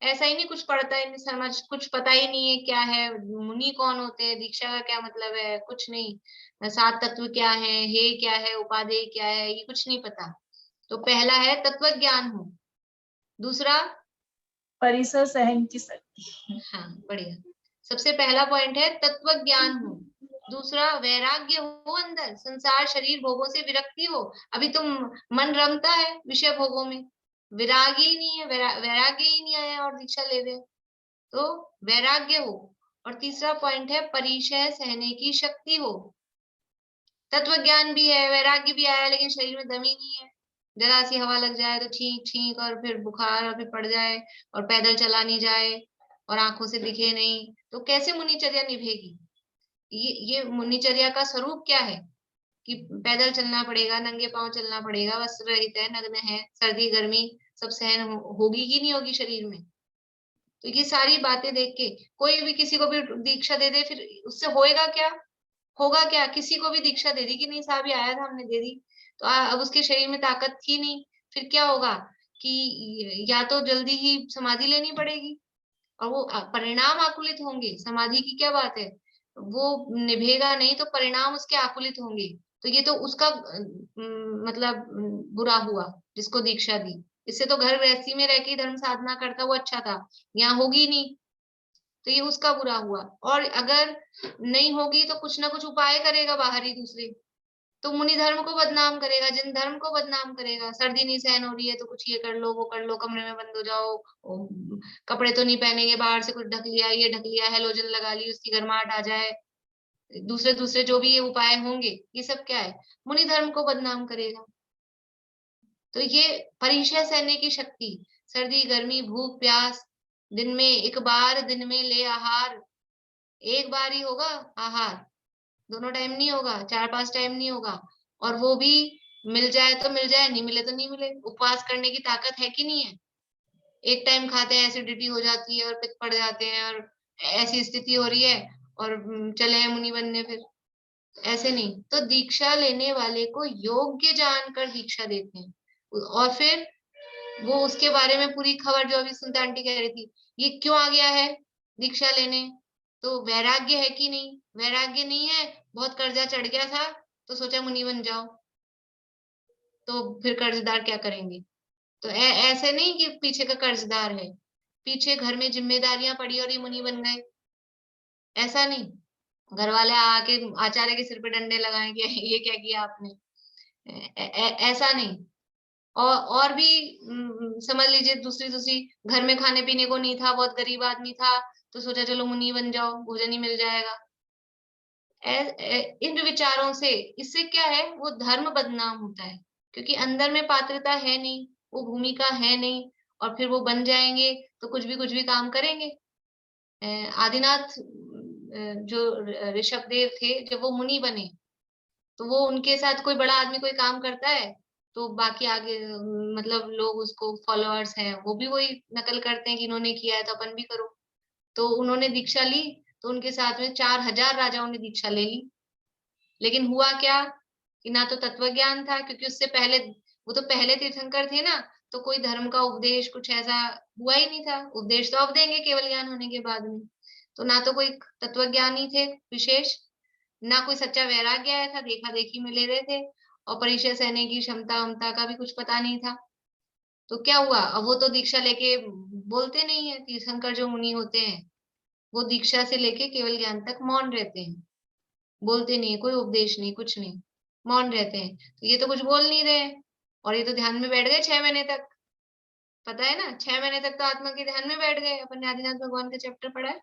ऐसा ही नहीं कुछ पढ़ता है समझ, कुछ पता ही नहीं है क्या है, मुनि कौन होते हैं, दीक्षा का क्या मतलब है, कुछ नहीं, 7 तत्व क्या है, हे क्या है, उपादेय क्या है, ये कुछ नहीं पता। तो पहला है तत्व ज्ञान हो। दूसरा परिसर सहन की शक्ति। हाँ बढ़िया, सबसे पहला पॉइंट है तत्व ज्ञान हो। दूसरा वैराग्य हो, अंदर संसार शरीर भोगों से विरक्ति हो। अभी तुम मन रमता है विषय भोगों में, विरागी ही नहीं है, वैराग्य ही नहीं आया और दीक्षा ले रहे, तो वैराग्य हो। और तीसरा पॉइंट है परिचय सहने की शक्ति हो। तत्व ज्ञान भी है, वैराग्य भी आया, लेकिन शरीर में दम ही नहीं है। जरा सी हवा लग जाए तो छींक छींक और फिर बुखार और फिर पड़ जाए और पैदल चला नहीं जाए और आंखों से दिखे नहीं, तो कैसे मुनिचर्या निभेगी? ये मुनिचर्या का स्वरूप क्या है कि पैदल चलना पड़ेगा, नंगे पांव चलना पड़ेगा, वस्त्र रहित है, नग्न है, सर्दी गर्मी सब सहन होगी कि नहीं होगी शरीर में? तो ये सारी बातें देख के कोई भी किसी को भी दीक्षा दे दे, फिर उससे होएगा क्या? होगा क्या? किसी को भी दीक्षा दे दी कि नहीं साहब, ये आया था हमने दे दी, तो अब उसके शरीर में ताकत थी नहीं, फिर क्या होगा कि या तो जल्दी ही समाधि लेनी पड़ेगी और वो परिणाम आकुलित होंगे। समाधि की क्या बात है, वो निभेगा नहीं तो परिणाम उसके आकुलित होंगे। तो ये तो उसका मतलब बुरा हुआ जिसको दीक्षा दी। इससे तो घर गृहस्थी में रह के धर्म साधना करता वो अच्छा था, यहाँ होगी नहीं तो ये उसका बुरा हुआ। और अगर नहीं होगी तो कुछ ना कुछ उपाय करेगा बाहरी दूसरे, तो मुनि धर्म को बदनाम करेगा, जिन धर्म को बदनाम करेगा। सर्दी नहीं सहन हो रही है तो कुछ ये कर लो वो कर लो, कमरे में बंद हो जाओ, कपड़े तो नहीं पहनेंगे, बाहर से कुछ ढक लिया, ये ढक लिया, हेलोजन लगा ली, उसकी गर्माहट आ जाए, दूसरे दूसरे जो भी ये उपाय होंगे, ये सब क्या है? मुनि धर्म को बदनाम करेगा। तो ये परिचय सहने की शक्ति, सर्दी गर्मी भूख प्यास, दिन में एक बार, दिन में ले आहार, एक बार ही होगा आहार, दोनों टाइम नहीं होगा, 4-5 टाइम नहीं होगा, और वो भी मिल जाए तो मिल जाए, नहीं मिले तो नहीं मिले। उपवास करने की ताकत है कि नहीं है? एक टाइम खाते हैं एसिडिटी हो जाती है और पित्त पड़ जाते हैं और ऐसी स्थिति हो रही है और चले हैं मुनि बनने, फिर ऐसे नहीं। तो दीक्षा लेने वाले को योग्य जानकर दीक्षा देते हैं और फिर वो उसके बारे में पूरी खबर, जो अभी सुनता आंटी कह रही थी, ये क्यों आ गया है दीक्षा लेने, तो वैराग्य है कि नहीं? वैराग्य नहीं है, बहुत कर्जा चढ़ गया था तो सोचा मुनि बन जाओ, तो फिर कर्जदार क्या करेंगे? तो ऐसे नहीं कि पीछे का कर्जदार है, पीछे घर में जिम्मेदारियां पड़ी और ये मुनि बन गए, ऐसा नहीं। घर वाले आके आचार्य के सिर पे डंडे लगाएं कि ये क्या किया आपने, ऐसा नहीं। और भी समझ लीजिए दूसरी दूसरी, घर में खाने पीने को नहीं था, बहुत गरीब आदमी था, तो सोचा चलो मुनि बन जाओ, भोजन ही मिल जाएगा। इन विचारों से, इससे क्या है, वो धर्म बदनाम होता है, क्योंकि अंदर में पात्रता है नहीं, वो भूमिका है नहीं, और फिर वो बन जाएंगे तो कुछ भी काम करेंगे। आदिनाथ जो ऋषभदेव थे, जब वो मुनि बने तो वो उनके साथ कोई बड़ा आदमी कोई काम करता है तो बाकी आगे मतलब लोग उसको फॉलोअर्स हैं वो भी वही नकल करते हैं कि इन्होंने किया है तो अपन भी करो। तो उन्होंने दीक्षा ली तो उनके साथ में 4000 राजाओं ने दीक्षा ले ली, लेकिन हुआ क्या कि ना तो तत्व ज्ञान था, क्योंकि उससे पहले वो तो पहले तीर्थंकर थे ना, तो कोई धर्म का उपदेश कुछ ऐसा हुआ ही नहीं था। उपदेश तो अब देंगे केवल ज्ञान होने के बाद में। तो ना तो कोई तत्व ज्ञानी थे विशेष, ना कोई सच्चा वैराग्य आया था, देखा देखी में ले रहे थे, और परिचय सहने की क्षमता वमता का भी कुछ पता नहीं था। तो क्या हुआ, अब वो तो दीक्षा लेके बोलते नहीं है। तीर्थंकर जो मुनि होते हैं वो दीक्षा से लेके केवल ज्ञान तक मौन रहते हैं, बोलते नहीं, कोई उपदेश नहीं, कुछ नहीं, मौन रहते हैं। तो ये तो कुछ बोल नहीं रहे हैं और ये तो ध्यान में बैठ गए 6 महीने तक। पता है ना, 6 महीने तक तो आत्मा के ध्यान में बैठ गए। अपन ने आदिनाथ भगवान का चैप्टर पढ़ा है,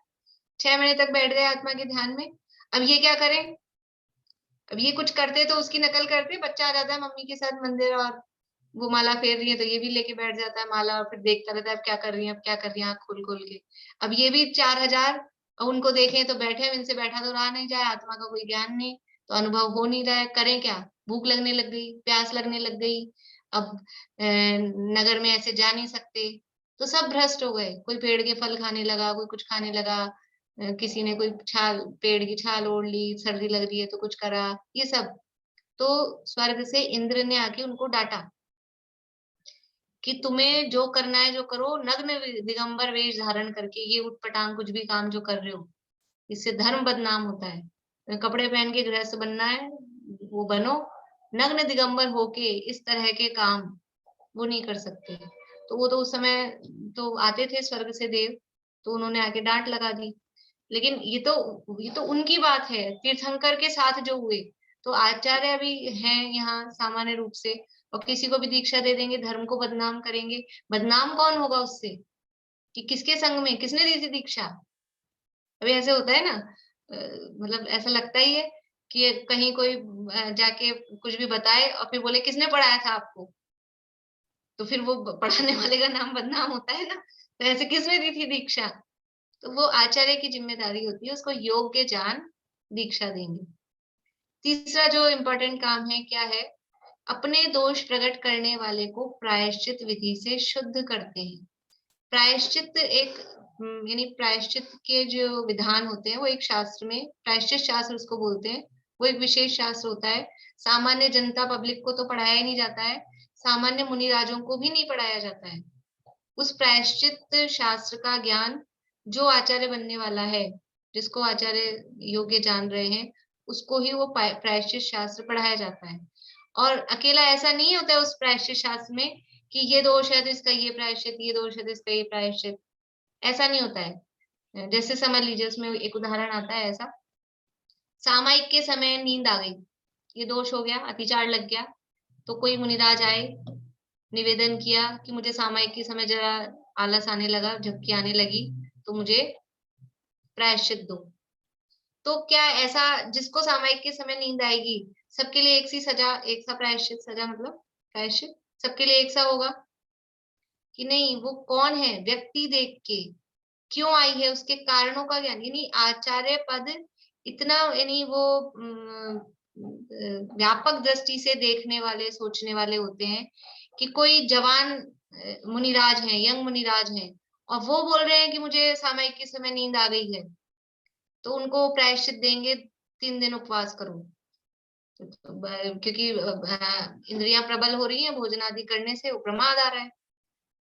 6 महीने तक बैठ गए आत्मा के ध्यान में। अब ये क्या करें, अब ये कुछ करते तो उसकी नकल करते। बच्चा आ जाता है मम्मी के साथ मंदिर और वो माला फेर रही है तो ये भी लेके बैठ जाता है माला, और फिर देखता रहता है अब क्या कर रही है, अब क्या कर रही है, आंख खोल खोल के। अब ये भी 4000 उनको देखें तो बैठे, इनसे बैठा तो रहा नहीं जाए, आत्मा का कोई ज्ञान नहीं, तो अनुभव हो नहीं रहा है, करें क्या? भूख लगने लग गई, प्यास लगने लग गई, अब नगर में ऐसे जा नहीं सकते, तो सब भ्रष्ट हो गए। कोई पेड़ के फल खाने लगा, कोई कुछ खाने लगा, किसी ने कोई छाल, पेड़ की छाल ओढ़ ली, सर्दी लग रही है तो कुछ करा, ये सब। तो स्वर्ग से इंद्र ने आके उनको डांटा कि तुम्हें जो करना है जो करो, नग्न दिगंबर वेश धारण करके ये उटपटांग कुछ भी काम जो कर रहे हो, इससे धर्म बदनाम होता है। कपड़े पहन के गृहस्थ बनना है वो बनो, नग्न दिगंबर होके इस तरह के काम वो नहीं कर सकते। तो वो तो उस समय तो आते थे स्वर्ग से देव, तो उन्होंने आके डांट लगा दी। लेकिन ये तो उनकी बात है, तीर्थंकर के साथ जो हुए। तो आचार्य भी हैं यहाँ सामान्य रूप से, और किसी को भी दीक्षा दे देंगे, धर्म को बदनाम करेंगे। बदनाम कौन होगा उससे, कि किसके संग में, किसने दी थी दीक्षा? अभी ऐसे होता है ना, मतलब ऐसा लगता ही है कि कहीं कोई जाके कुछ भी बताए और फिर बोले किसने पढ़ाया था आपको, तो फिर वो पढ़ाने वाले का नाम बदनाम होता है ना। तो ऐसे किसने दी थी दीक्षा? तो वो आचार्य की जिम्मेदारी होती है उसको योग्य जान दीक्षा देंगे। तीसरा जो इम्पोर्टेंट काम है क्या है, अपने दोष प्रकट करने वाले को प्रायश्चित विधि से शुद्ध करते हैं। प्रायश्चित एक यानी प्रायश्चित के जो विधान होते हैं वो एक शास्त्र में, प्रायश्चित शास्त्र उसको बोलते हैं, वो एक विशेष शास्त्र होता है। सामान्य जनता पब्लिक को तो पढ़ाया ही नहीं जाता है, सामान्य मुनिराजों को भी नहीं पढ़ाया जाता है। उस प्रायश्चित शास्त्र का ज्ञान जो आचार्य बनने वाला है, जिसको आचार्य योग्य जान रहे हैं, उसको ही वो प्रायश्चित शास्त्र पढ़ाया जाता है। और अकेला ऐसा नहीं होता है उस प्रायश्चित शास्त्र में कि ये दोष है तो इसका ये प्रायश्चित, ये दोष है तो इसका ये प्रायश्चित, ऐसा नहीं होता है। जैसे समझ लीजिए उसमें एक उदाहरण आता है ऐसा, सामायिक के समय नींद आ गई, ये दोष हो गया, अतिचार लग गया, तो कोई मुनिराज आए, निवेदन किया कि मुझे सामायिक के समय जरा आलस आने लगा, झपकी आने लगी, तो मुझे प्रायश्चित दो। तो क्या ऐसा जिसको सामायिक के समय नींद आएगी सबके लिए एक सी सजा, एक सा प्रायश्चित, सजा मतलब प्रायश्चित सबके लिए एक सा होगा कि नहीं? वो कौन है, व्यक्ति देख के क्यों आई है, उसके कारणों का ज्ञान, यानी आचार्य पद इतना यानी वो व्यापक दृष्टि से देखने वाले, सोचने वाले होते हैं कि कोई जवान मुनिराज है, यंग मुनिराज है, और वो बोल रहे हैं कि मुझे सामायिक के समय नींद आ गई है, तो उनको प्रायश्चित देंगे 3 दिन उपवास करो, क्योंकि इंद्रियां प्रबल हो रही हैं भोजन आदि करने से, वो प्रमाद आ रहा है,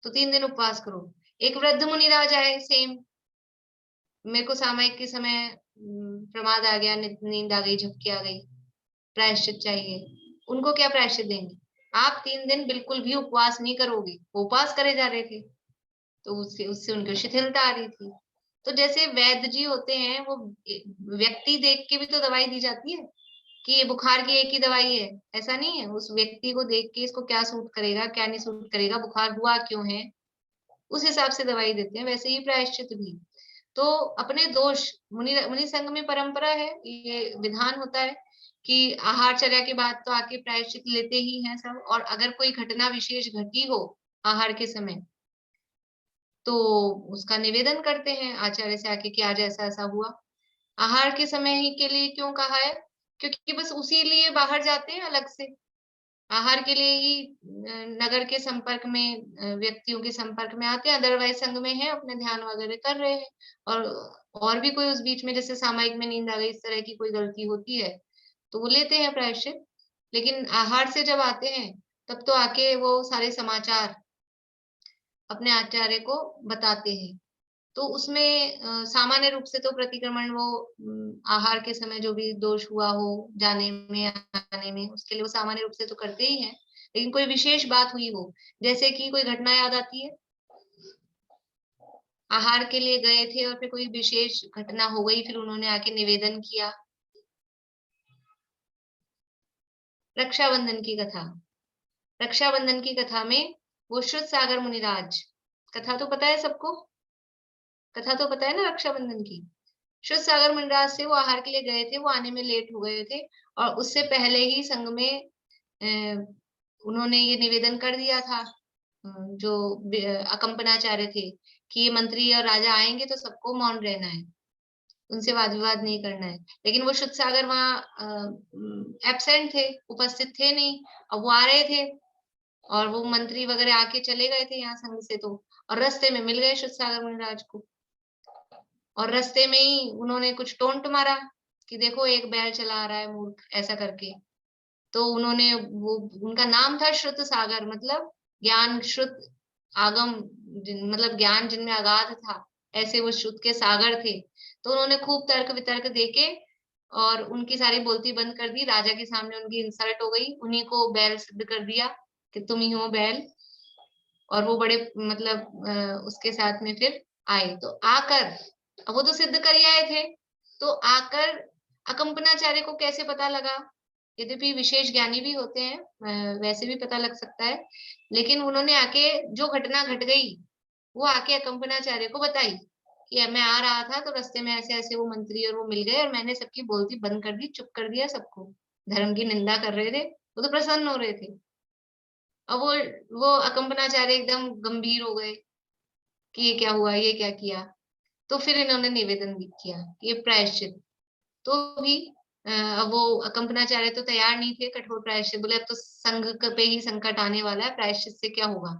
तो 3 दिन उपवास करो। एक वृद्ध मुनिराज आए, सेम, मेरे को सामायिक के समय प्रमाद आ गया, नींद आ गई, झपकी आ गई, प्रायश्चित चाहिए, उनको क्या प्रायश्चित देंगे? आप 3 दिन बिल्कुल भी उपवास नहीं करोगे, उपवास करे जा रहे थे, तो उससे उनको शिथिलता आ रही थी। तो जैसे वैद्य जी होते हैं, वो व्यक्ति देख के भी तो दवाई दी जाती है कि ये बुखार की एक ही दवाई है, ऐसा नहीं है। उस व्यक्ति को देख के इसको क्या सूट करेगा, क्या नहीं सूट करेगा, बुखार हुआ क्यों है, उस हिसाब से दवाई देते हैं। वैसे ही प्रायश्चित भी, तो अपने दोष, मुनि संघ में परंपरा है, ये विधान होता है कि आहारचर्या के बाद तो आके प्रायश्चित लेते ही हैं सब, और अगर कोई घटना विशेष घटी हो आहार के समय तो उसका निवेदन करते हैं आचार्य से आके कि आज ऐसा ऐसा हुआ। आहार के समय ही के लिए क्यों कहा है? क्योंकि बस उसी लिए बाहर जाते हैं अलग से, आहार के लिए ही नगर के संपर्क में, व्यक्तियों के संपर्क में आते हैं, अदरवाइज संघ में है, अपने ध्यान वगैरह कर रहे हैं। और भी कोई उस बीच में जैसे सामायिक में नींद आ गई, इस तरह की कोई गलती होती है तो वो लेते हैं प्रायश्चित। लेकिन आहार से जब आते हैं तब तो आके वो सारे समाचार अपने आचार्य को बताते हैं। तो उसमें सामान्य रूप से तो प्रतिक्रमण वो आहार के समय जो भी दोष हुआ हो जाने में आने में, उसके लिए वो सामान्य रूप से तो करते ही हैं। लेकिन कोई विशेष बात हुई हो, जैसे कि कोई घटना याद आती है, आहार के लिए गए थे और फिर कोई विशेष घटना हो गई, फिर उन्होंने आके निवेदन किया। रक्षाबंधन की कथा, रक्षाबंधन की कथा में वो श्रुत सागर मुनिराज, कथा तो पता है सबको, कथा तो पता है ना रक्षाबंधन की। श्रुत सागर मुनिराज से वो आहार के लिए गए थे, वो आने में लेट हो गए थे, और उससे पहले ही संघ में उन्होंने ये निवेदन कर दिया था जो अकंपनाचार्य थे कि ये मंत्री और राजा आएंगे तो सबको मौन रहना है, उनसे वाद विवाद नहीं करना है। लेकिन वो श्रुत सागर वहां एब्सेंट थे, उपस्थित थे नहीं, और वो आ रहे थे और वो मंत्री वगैरह आके चले गए थे यहाँ संघ से, तो और रास्ते में मिल गए श्रुत सागर मुनिराज को, और रास्ते में ही उन्होंने कुछ टोंट मारा कि देखो एक बैल चला आ रहा है मूर्ख, ऐसा करके। तो उन्होंने वो, उनका नाम था श्रुत सागर, मतलब ज्ञान श्रुत आगम, मतलब ज्ञान जिनमें अगाध था, ऐसे वो श्रुत के सागर थे। तो उन्होंने खूब तर्क वितर्क देके और उनकी सारी बोलती बंद कर दी, राजा के सामने उनकी इंसल्ट हो गई, उन्हीं को बैल सिद्ध कर दिया कि तुम ही हो बैल। और वो बड़े मतलब उसके साथ में फिर आए, तो आकर, वो तो सिद्ध कर ही आए थे, तो आकर अकंपनाचार्य को कैसे पता लगा? यद्यपि विशेष ज्ञानी भी होते हैं, वैसे भी पता लग सकता है, लेकिन उन्होंने आके जो घटना घट गई वो आके अकंपनाचार्य को बताई कि मैं आ रहा था तो रास्ते में ऐसे ऐसे वो मंत्री और वो मिल गए और मैंने सबकी बोलती बंद कर दी, चुप कर दिया सबको। धर्म की निंदा कर रहे थे, वो तो प्रसन्न हो रहे थे। अब वो अकंपनाचार्य एकदम गंभीर हो गए कि ये क्या हुआ, ये क्या किया। तो फिर इन्होंने निवेदन भी किया कि ये प्रायश्चित। तो भी अब वो अकंपनाचार्य तो तैयार नहीं थे कठोर प्रायश्चित, बोले अब तो संघ पे ही संकट आने वाला है, प्रायश्चित से क्या होगा।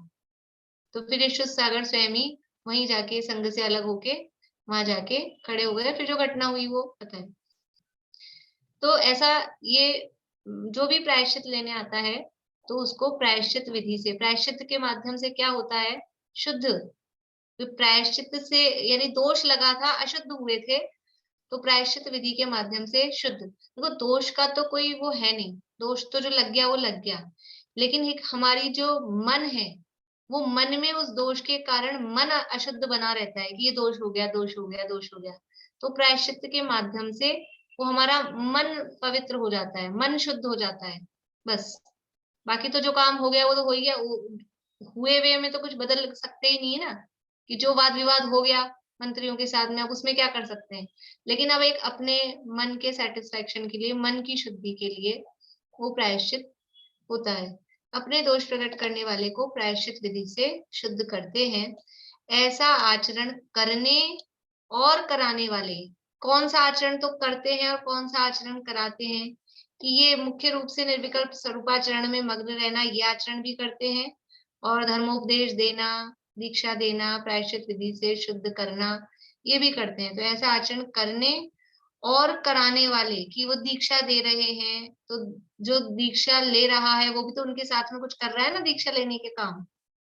तो फिर ये सागर स्वयं ही वहीं जाके संघ से अलग होके वहां जाके खड़े हो गए। फिर जो घटना हुई वो पता है। तो ऐसा ये जो भी प्रायश्चित लेने आता है तो उसको प्रायश्चित विधि से, प्रायश्चित के माध्यम से क्या होता है, शुद्ध। प्रायश्चित से यानी दोष लगा था, अशुद्ध हुए थे, तो प्रायश्चित विधि के माध्यम से शुद्ध। देखो दोष का तो कोई वो है नहीं, दोष तो जो लग गया वो लग गया, लेकिन एक हमारी जो मन है, वो मन में उस दोष के कारण मन अशुद्ध बना रहता है कि ये दोष हो गया, दोष हो गया, दोष हो गया। तो प्रायश्चित के माध्यम से वो हमारा मन पवित्र हो जाता है, मन शुद्ध हो जाता है बस। बाकी तो जो काम हो गया वो तो हो ही गया, हुए वे में तो कुछ बदल सकते ही नहीं है ना, कि जो वाद विवाद हो गया मंत्रियों के साथ में, अब उसमें क्या कर सकते हैं। लेकिन अब एक अपने मन के सेटिस्फेक्शन के लिए, मन की शुद्धि के लिए वो प्रायश्चित होता है। अपने दोष प्रकट करने वाले को प्रायश्चित विधि से शुद्ध करते हैं। ऐसा आचरण करने और कराने वाले, कौन सा आचरण तो करते हैं और कौन सा आचरण कराते हैं, कि ये मुख्य रूप से निर्विकल्प स्वरूपाचरण में मग्न रहना, ये आचरण भी करते हैं, और धर्मोपदेश देना, दीक्षा देना, प्रायश्चित विधि से शुद्ध करना, ये भी करते हैं। तो ऐसा आचरण करने और कराने वाले, कि वो दीक्षा दे रहे हैं तो जो दीक्षा ले रहा है वो भी तो उनके साथ में कुछ कर रहा है ना, दीक्षा लेने के काम।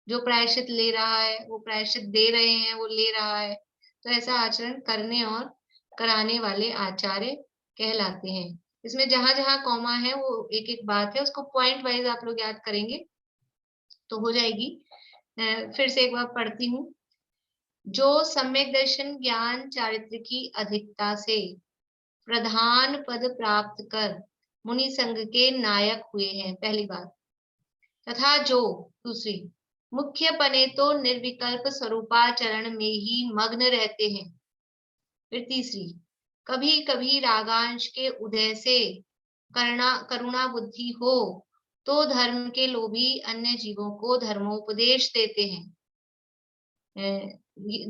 जो प्रायश्चित ले रहा है वो प्रायश्चित दे रहे हैं, वो ले रहा है। तो ऐसा आचरण करने और कराने वाले आचार्य कहलाते हैं। इसमें जहां जहां कॉमा है वो एक एक बात है, उसको पॉइंट वाइज आप लोग याद करेंगे तो हो जाएगी। फिर से एक बार पढ़ती हूँ। जो सम्यक दर्शन ज्ञान चारित्र की अधिकता से प्रधान पद प्राप्त कर मुनि संघ के नायक हुए हैं, पहली बात। तथा जो, दूसरी, मुख्य पने तो निर्विकल्प स्वरूपाचरण में ही मग्न रहते हैं। फिर तीसरी, कभी कभी रागांश के उदय से करुणा बुद्धि हो तो धर्म के लोभी अन्य जीवों को धर्मोपदेश देते हैं।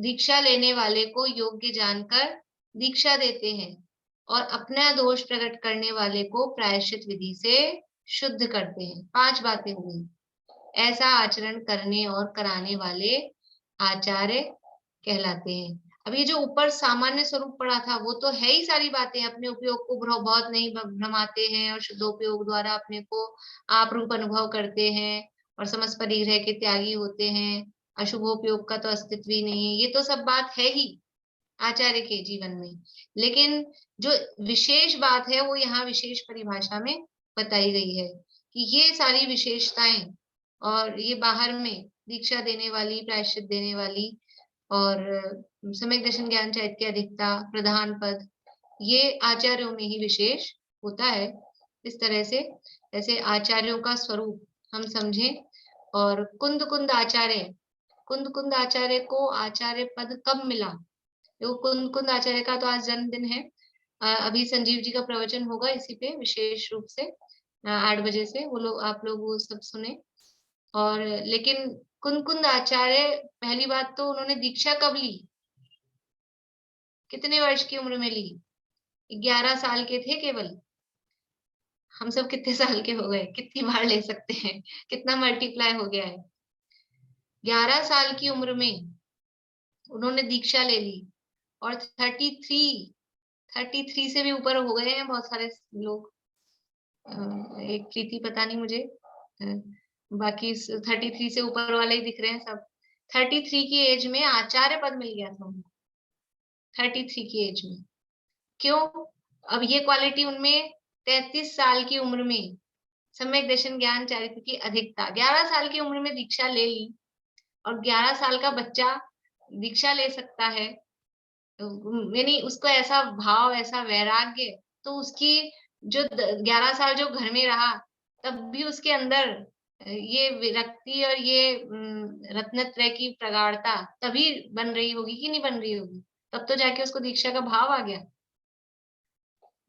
दीक्षा लेने वाले को योग्य जानकर दीक्षा देते हैं और अपना दोष प्रकट करने वाले को प्रायश्चित विधि से शुद्ध करते हैं। 5 बातें हुई। ऐसा आचरण करने और कराने वाले आचार्य कहलाते हैं। अब ये जो ऊपर सामान्य स्वरूप पड़ा था वो तो है ही सारी बातें, अपने उपयोग को बहुत नहीं भ्रमाते हैं और शुद्धोपयोग द्वारा अपने को आप रूप अनुभव करते हैं और समस्त परिग्रह के त्यागी होते हैं, अशुभोपयोग का तो अस्तित्व ही नहीं है। ये तो सब बात है ही आचार्य के जीवन में, लेकिन जो विशेष बात है वो यहाँ विशेष परिभाषा में बताई गई है कि ये सारी विशेषताएं और ये बाहर में दीक्षा देने वाली, प्रायश्चित देने वाली और सम्यक दर्शन ज्ञान चारित्र की अधिकता, प्रधान पद, ये आचार्यों में ही विशेष होता है। इस तरह से ऐसे आचार्यों का स्वरूप हम समझें। और कुंद आचार्य को आचार्य पद कब मिला? तो कुंद आचार्य का तो आज जन्मदिन है। अभी संजीव जी का प्रवचन होगा इसी पे विशेष रूप से 8 बजे से, वो लोग आप लोग वो सब सुने। और लेकिन कुंद आचार्य, पहली बात तो उन्होंने दीक्षा कब ली, कितने वर्ष की उम्र में ली? 11 साल के थे केवल। हम सब कितने साल के हो गए, कितनी बार ले सकते हैं, कितना मल्टीप्लाई हो गया है। 11 साल की उम्र में उन्होंने दीक्षा ले ली और 33 से भी ऊपर हो गए हैं बहुत सारे लोग। एक प्रीति पता नहीं मुझे, बाकी 33 से ऊपर वाले ही दिख रहे हैं सब। 33 की एज में आचार्य पद मिल गया था उनको, 33 की एज में। क्यों? अब ये क्वालिटी उनमें 33 साल की उम्र में सम्यक दर्शन ज्ञान चारित्र की अधिकता, 11 साल की उम्र में दीक्षा ले ली, और 11 साल का बच्चा दीक्षा ले सकता है, यानी उसको ऐसा भाव, ऐसा वैराग्य, तो उसकी जो 11 साल जो घर में रहा तब भी उसके अंदर ये विरक्ति और ये रत्नत्रय की प्रगाढ़ता तभी बन रही होगी कि नहीं बन रही होगी, तब तो जाके उसको दीक्षा का भाव आ गया।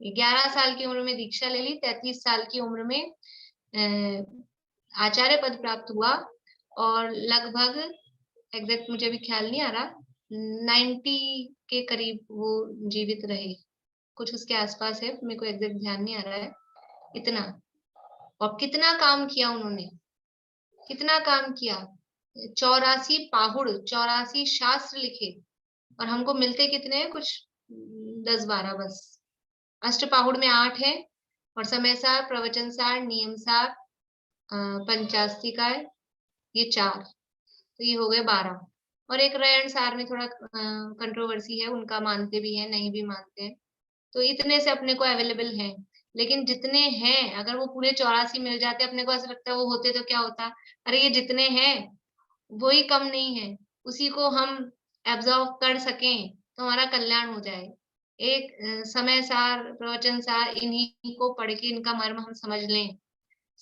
11 साल की उम्र में दीक्षा ले ली, 33 साल की उम्र में आचार्य पद प्राप्त हुआ और लगभग एग्जैक्ट मुझे भी ख्याल नहीं आ रहा 90 के करीब वो जीवित रहे, कुछ उसके आसपास है, मेरे को एग्जैक्ट ध्यान नहीं आ रहा है इतना। और कितना काम किया उन्होंने, कितना काम किया, 84 पाहुड़, 84 शास्त्र लिखे, और हमको मिलते कितने हैं, कुछ 10-12 बस। अष्टपाहुड़ में 8 है, और समय सार, प्रवचन सार, नियम सार, पंचास्तिकाय, ये 4, तो ये हो गए 12। और एक रयन सार में थोड़ा कंट्रोवर्सी है, उनका मानते भी हैं नहीं भी मानते हैं, तो इतने से अपने को अवेलेबल हैं। लेकिन जितने हैं, अगर वो पूरे 84 मिल जाते, अपने को ऐसा लगता है वो होते तो क्या होता, अरे ये जितने हैं वही कम नहीं है, उसी को हम एब्जॉर्व कर सकें तो हमारा कल्याण हो जाए। एक समय सार, प्रवचन सार, इन्हीं को पढ़ के इनका मर्म हम समझ लें,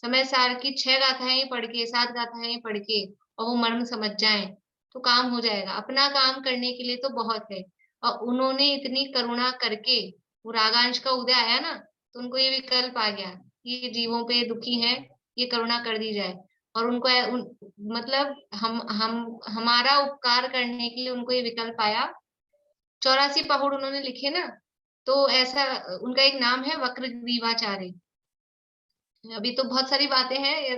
समय सार की 6 गाथाएं पढ़ के, 7 गाथाएं पढ़ के, और वो मर्म समझ जाएं तो काम हो जाएगा। अपना काम करने के लिए तो बहुत है, और उन्होंने इतनी करुणा करके, वो रागांश का उदय आया ना, तो उनको ये विकल्प आ गया कि ये जीवों पे दुखी है, ये करुणा कर दी जाए, और उनको मतलब हम हमारा उपकार करने के लिए उनको ये विकल्प आया। 84 पहुड़ उन्होंने लिखे ना, तो ऐसा उनका एक नाम है वक्रग्रीवाचार्य। अभी तो बहुत सारी बातें हैं,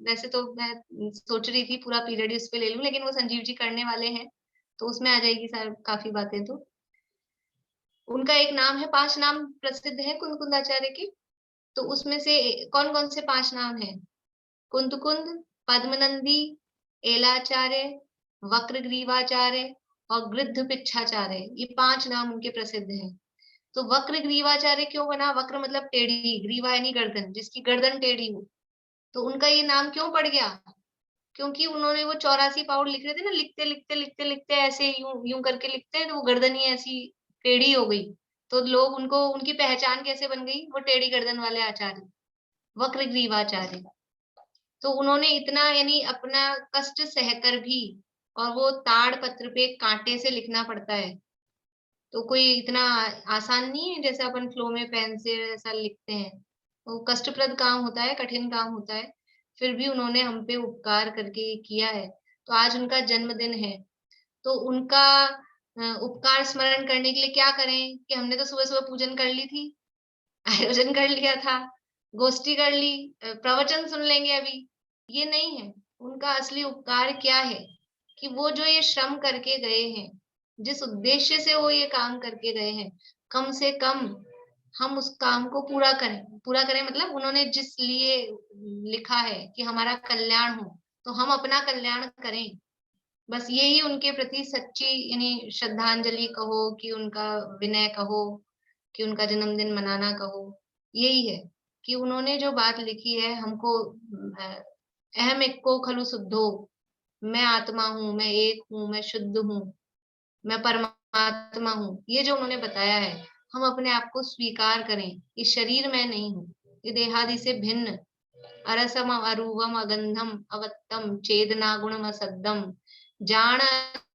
वैसे तो मैं सोच रही थी पूरा पीरियड इस पे ले लूं, लेकिन वो संजीव जी करने वाले हैं तो उसमें आ जाएगी काफी बातें। तो उनका एक नाम है, 5 नाम प्रसिद्ध है कुंदकुंदाचार्य के, तो उसमें से कौन कौन से 5 नाम है? कुंदकुंद, पद्मनंदी, एलाचार्य, वक्रग्रीवाचार्य और गृध्र पिच्छाचार्य, ये 5 नाम उनके प्रसिद्ध हैं। तो वक्र ग्रीवाचार्य क्यों बना? वक्र मतलब टेढ़ी, ग्रीवा यानी गर्दन, जिसकी गर्दन टेढ़ी हो, तो उनका ये नाम क्यों पड़ गया? क्योंकि उन्होंने वो 84 पाउड लिख रहे थे ना, लिखते लिखते लिखते लिखते ऐसे यूं करके लिखते हैं, तो वो गर्दन ही ऐसी टेढ़ी हो गई, तो लोग उनको, उनकी पहचान कैसे बन गई? वो टेढ़ी गर्दन वाले आचार्य, वक्र ग्रीवाचार्य। तो उन्होंने इतना, यानी अपना कष्ट सहकर भी, और वो ताड़ पत्र पे कांटे से लिखना पड़ता है, तो कोई इतना आसान नहीं है जैसे अपन फ्लो में पेन से ऐसा लिखते हैं, वो कष्टप्रद काम होता है, कठिन काम होता है, फिर भी उन्होंने हम पे उपकार करके किया है। तो आज उनका जन्मदिन है, तो उनका उपकार स्मरण करने के लिए क्या करें कि हमने तो सुबह सुबह पूजन कर ली थी, आयोजन कर लिया था, गोष्ठी कर ली, प्रवचन सुन लेंगे अभी, ये नहीं है। उनका असली उपकार क्या है कि वो जो ये श्रम करके गए हैं, जिस उद्देश्य से वो ये काम करके गए हैं, कम से कम हम उस काम को पूरा करें मतलब उन्होंने जिस लिए लिखा है कि हमारा कल्याण हो, तो हम अपना कल्याण करें। बस यही उनके प्रति सच्ची, यानी श्रद्धांजलि कहो कि उनका विनय कहो कि उनका जन्मदिन मनाना कहो, यही है कि उन्होंने जो बात लिखी है हमको, अहम एको खलु शुद्धो, मैं आत्मा हूँ, मैं एक हूँ, मैं शुद्ध हूँ, मैं परमात्मा हूँ, ये जो उन्होंने बताया है, हम अपने आप को स्वीकार करें, ये शरीर मैं नहीं हूँ, ये देहादि से भिन्न, अरसम अरूवम अगंधम अवत्तम चेदना गुणम असद्दम जान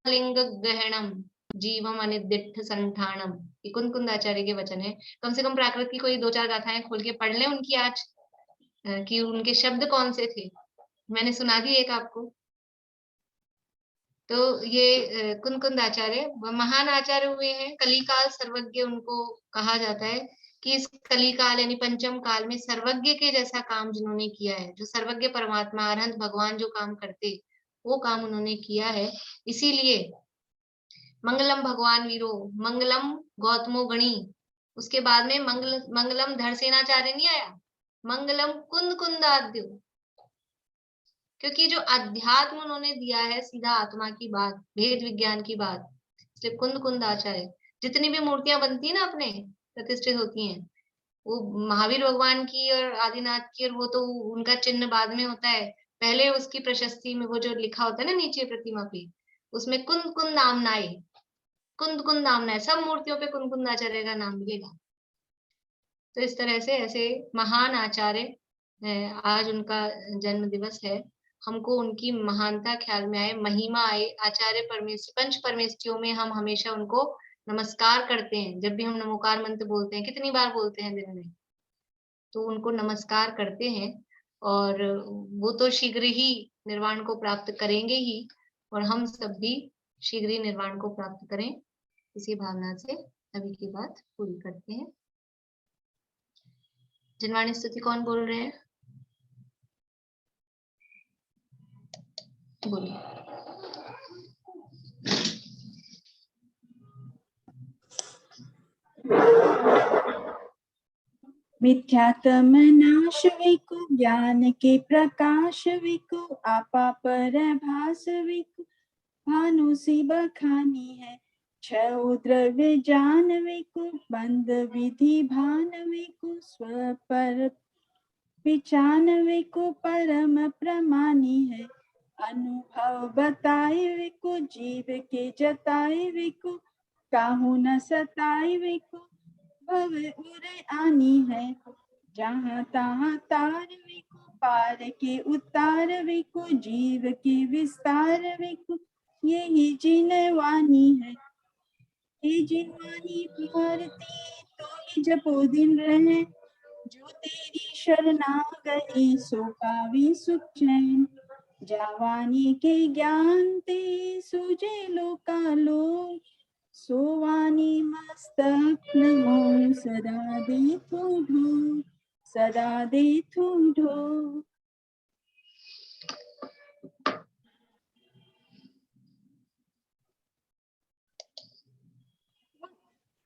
लिंग ग्रहणम जीवम अनिदिठ संठानम, ये कुंदकुंदाचार्य के वचन है। कम से कम प्राकृत की कोई 2-4 गाथाएं खोल के पढ़ लें उनकी आज, कि उनके शब्द कौन से थे, मैंने सुना दी एक आपको। तो ये कुंदकुंदाचार्य महान आचार्य हुए हैं, कलिकाल सर्वज्ञ उनको कहा जाता है, कि इस कलिकाल यानी पंचम काल में सर्वज्ञ के जैसा काम जिन्होंने किया है, जो सर्वज्ञ परमात्मा अरहंत भगवान जो काम करते, वो काम उन्होंने किया है। इसीलिए मंगलम भगवान वीरो, मंगलम गौतमो गणी, उसके बाद में मंगलम धरसेनाचार्य नहीं आया, मंगलम कुंदकुंदाद्यो, क्योंकि जो अध्यात्म उन्होंने दिया है, सीधा आत्मा की बात, भेद विज्ञान की बात, इसलिए कुंदकुंदाचार्य। जितनी भी मूर्तियां बनती है ना अपने प्रतिष्ठित होती हैं, वो महावीर भगवान की और आदिनाथ की, और वो तो उनका चिन्ह बाद में होता है, पहले उसकी प्रशस्ति में वो जो लिखा होता है ना नीचे प्रतिमा पे, उसमें कुंद कुंद नामनाए, कुंद कुंद नामनाए, सब मूर्तियों पे कुंदकुंदाचार्य का नाम मिलेगा। तो इस तरह से ऐसे महान आचार्य, आज उनका जन्म दिवस है, हमको उनकी महानता ख्याल में आए, महिमा आए, आचार्य परमेश्वर, पंच परमेष्ठियों में हम हमेशा उनको नमस्कार करते हैं, जब भी हम नमोकार मंत्र बोलते हैं, कितनी बार बोलते हैं दिन में, तो उनको नमस्कार करते हैं और वो तो शीघ्र ही निर्वाण को प्राप्त करेंगे ही, और हम सब भी शीघ्र ही निर्वाण को प्राप्त करें, इसी भावना से अभी की बात पूरी करते हैं। जिनवाणी स्तुति कौन बोल रहे हैं? बोलिए। मिथ्यात्म नाश विको, ज्ञान के प्रकाश विको, आपा पर भास विको, भानु सी बखानी है। छह द्रव्य जान विको, बंद विधि भान विको, स्व पर विचान विको, परम प्रमानी है। अनुभव बताए विको, जीव के जताए विको, काहू न सताए विको, भव उरे आनी है। जहाँ तहाँ तार विको, पार के उतार विको, जीव के विस्तार विको, यही जिनवानी है। ये जिनवानी भारती तो ही जपो दिन रहे, जो तेरी शरणा गई सो पावी सुख चैन। जावानी के ज्ञान ते सूझे लोकालोक, सोवानी मस्तक नमो, सदा दे तू ढो, सदा दे तू ढो।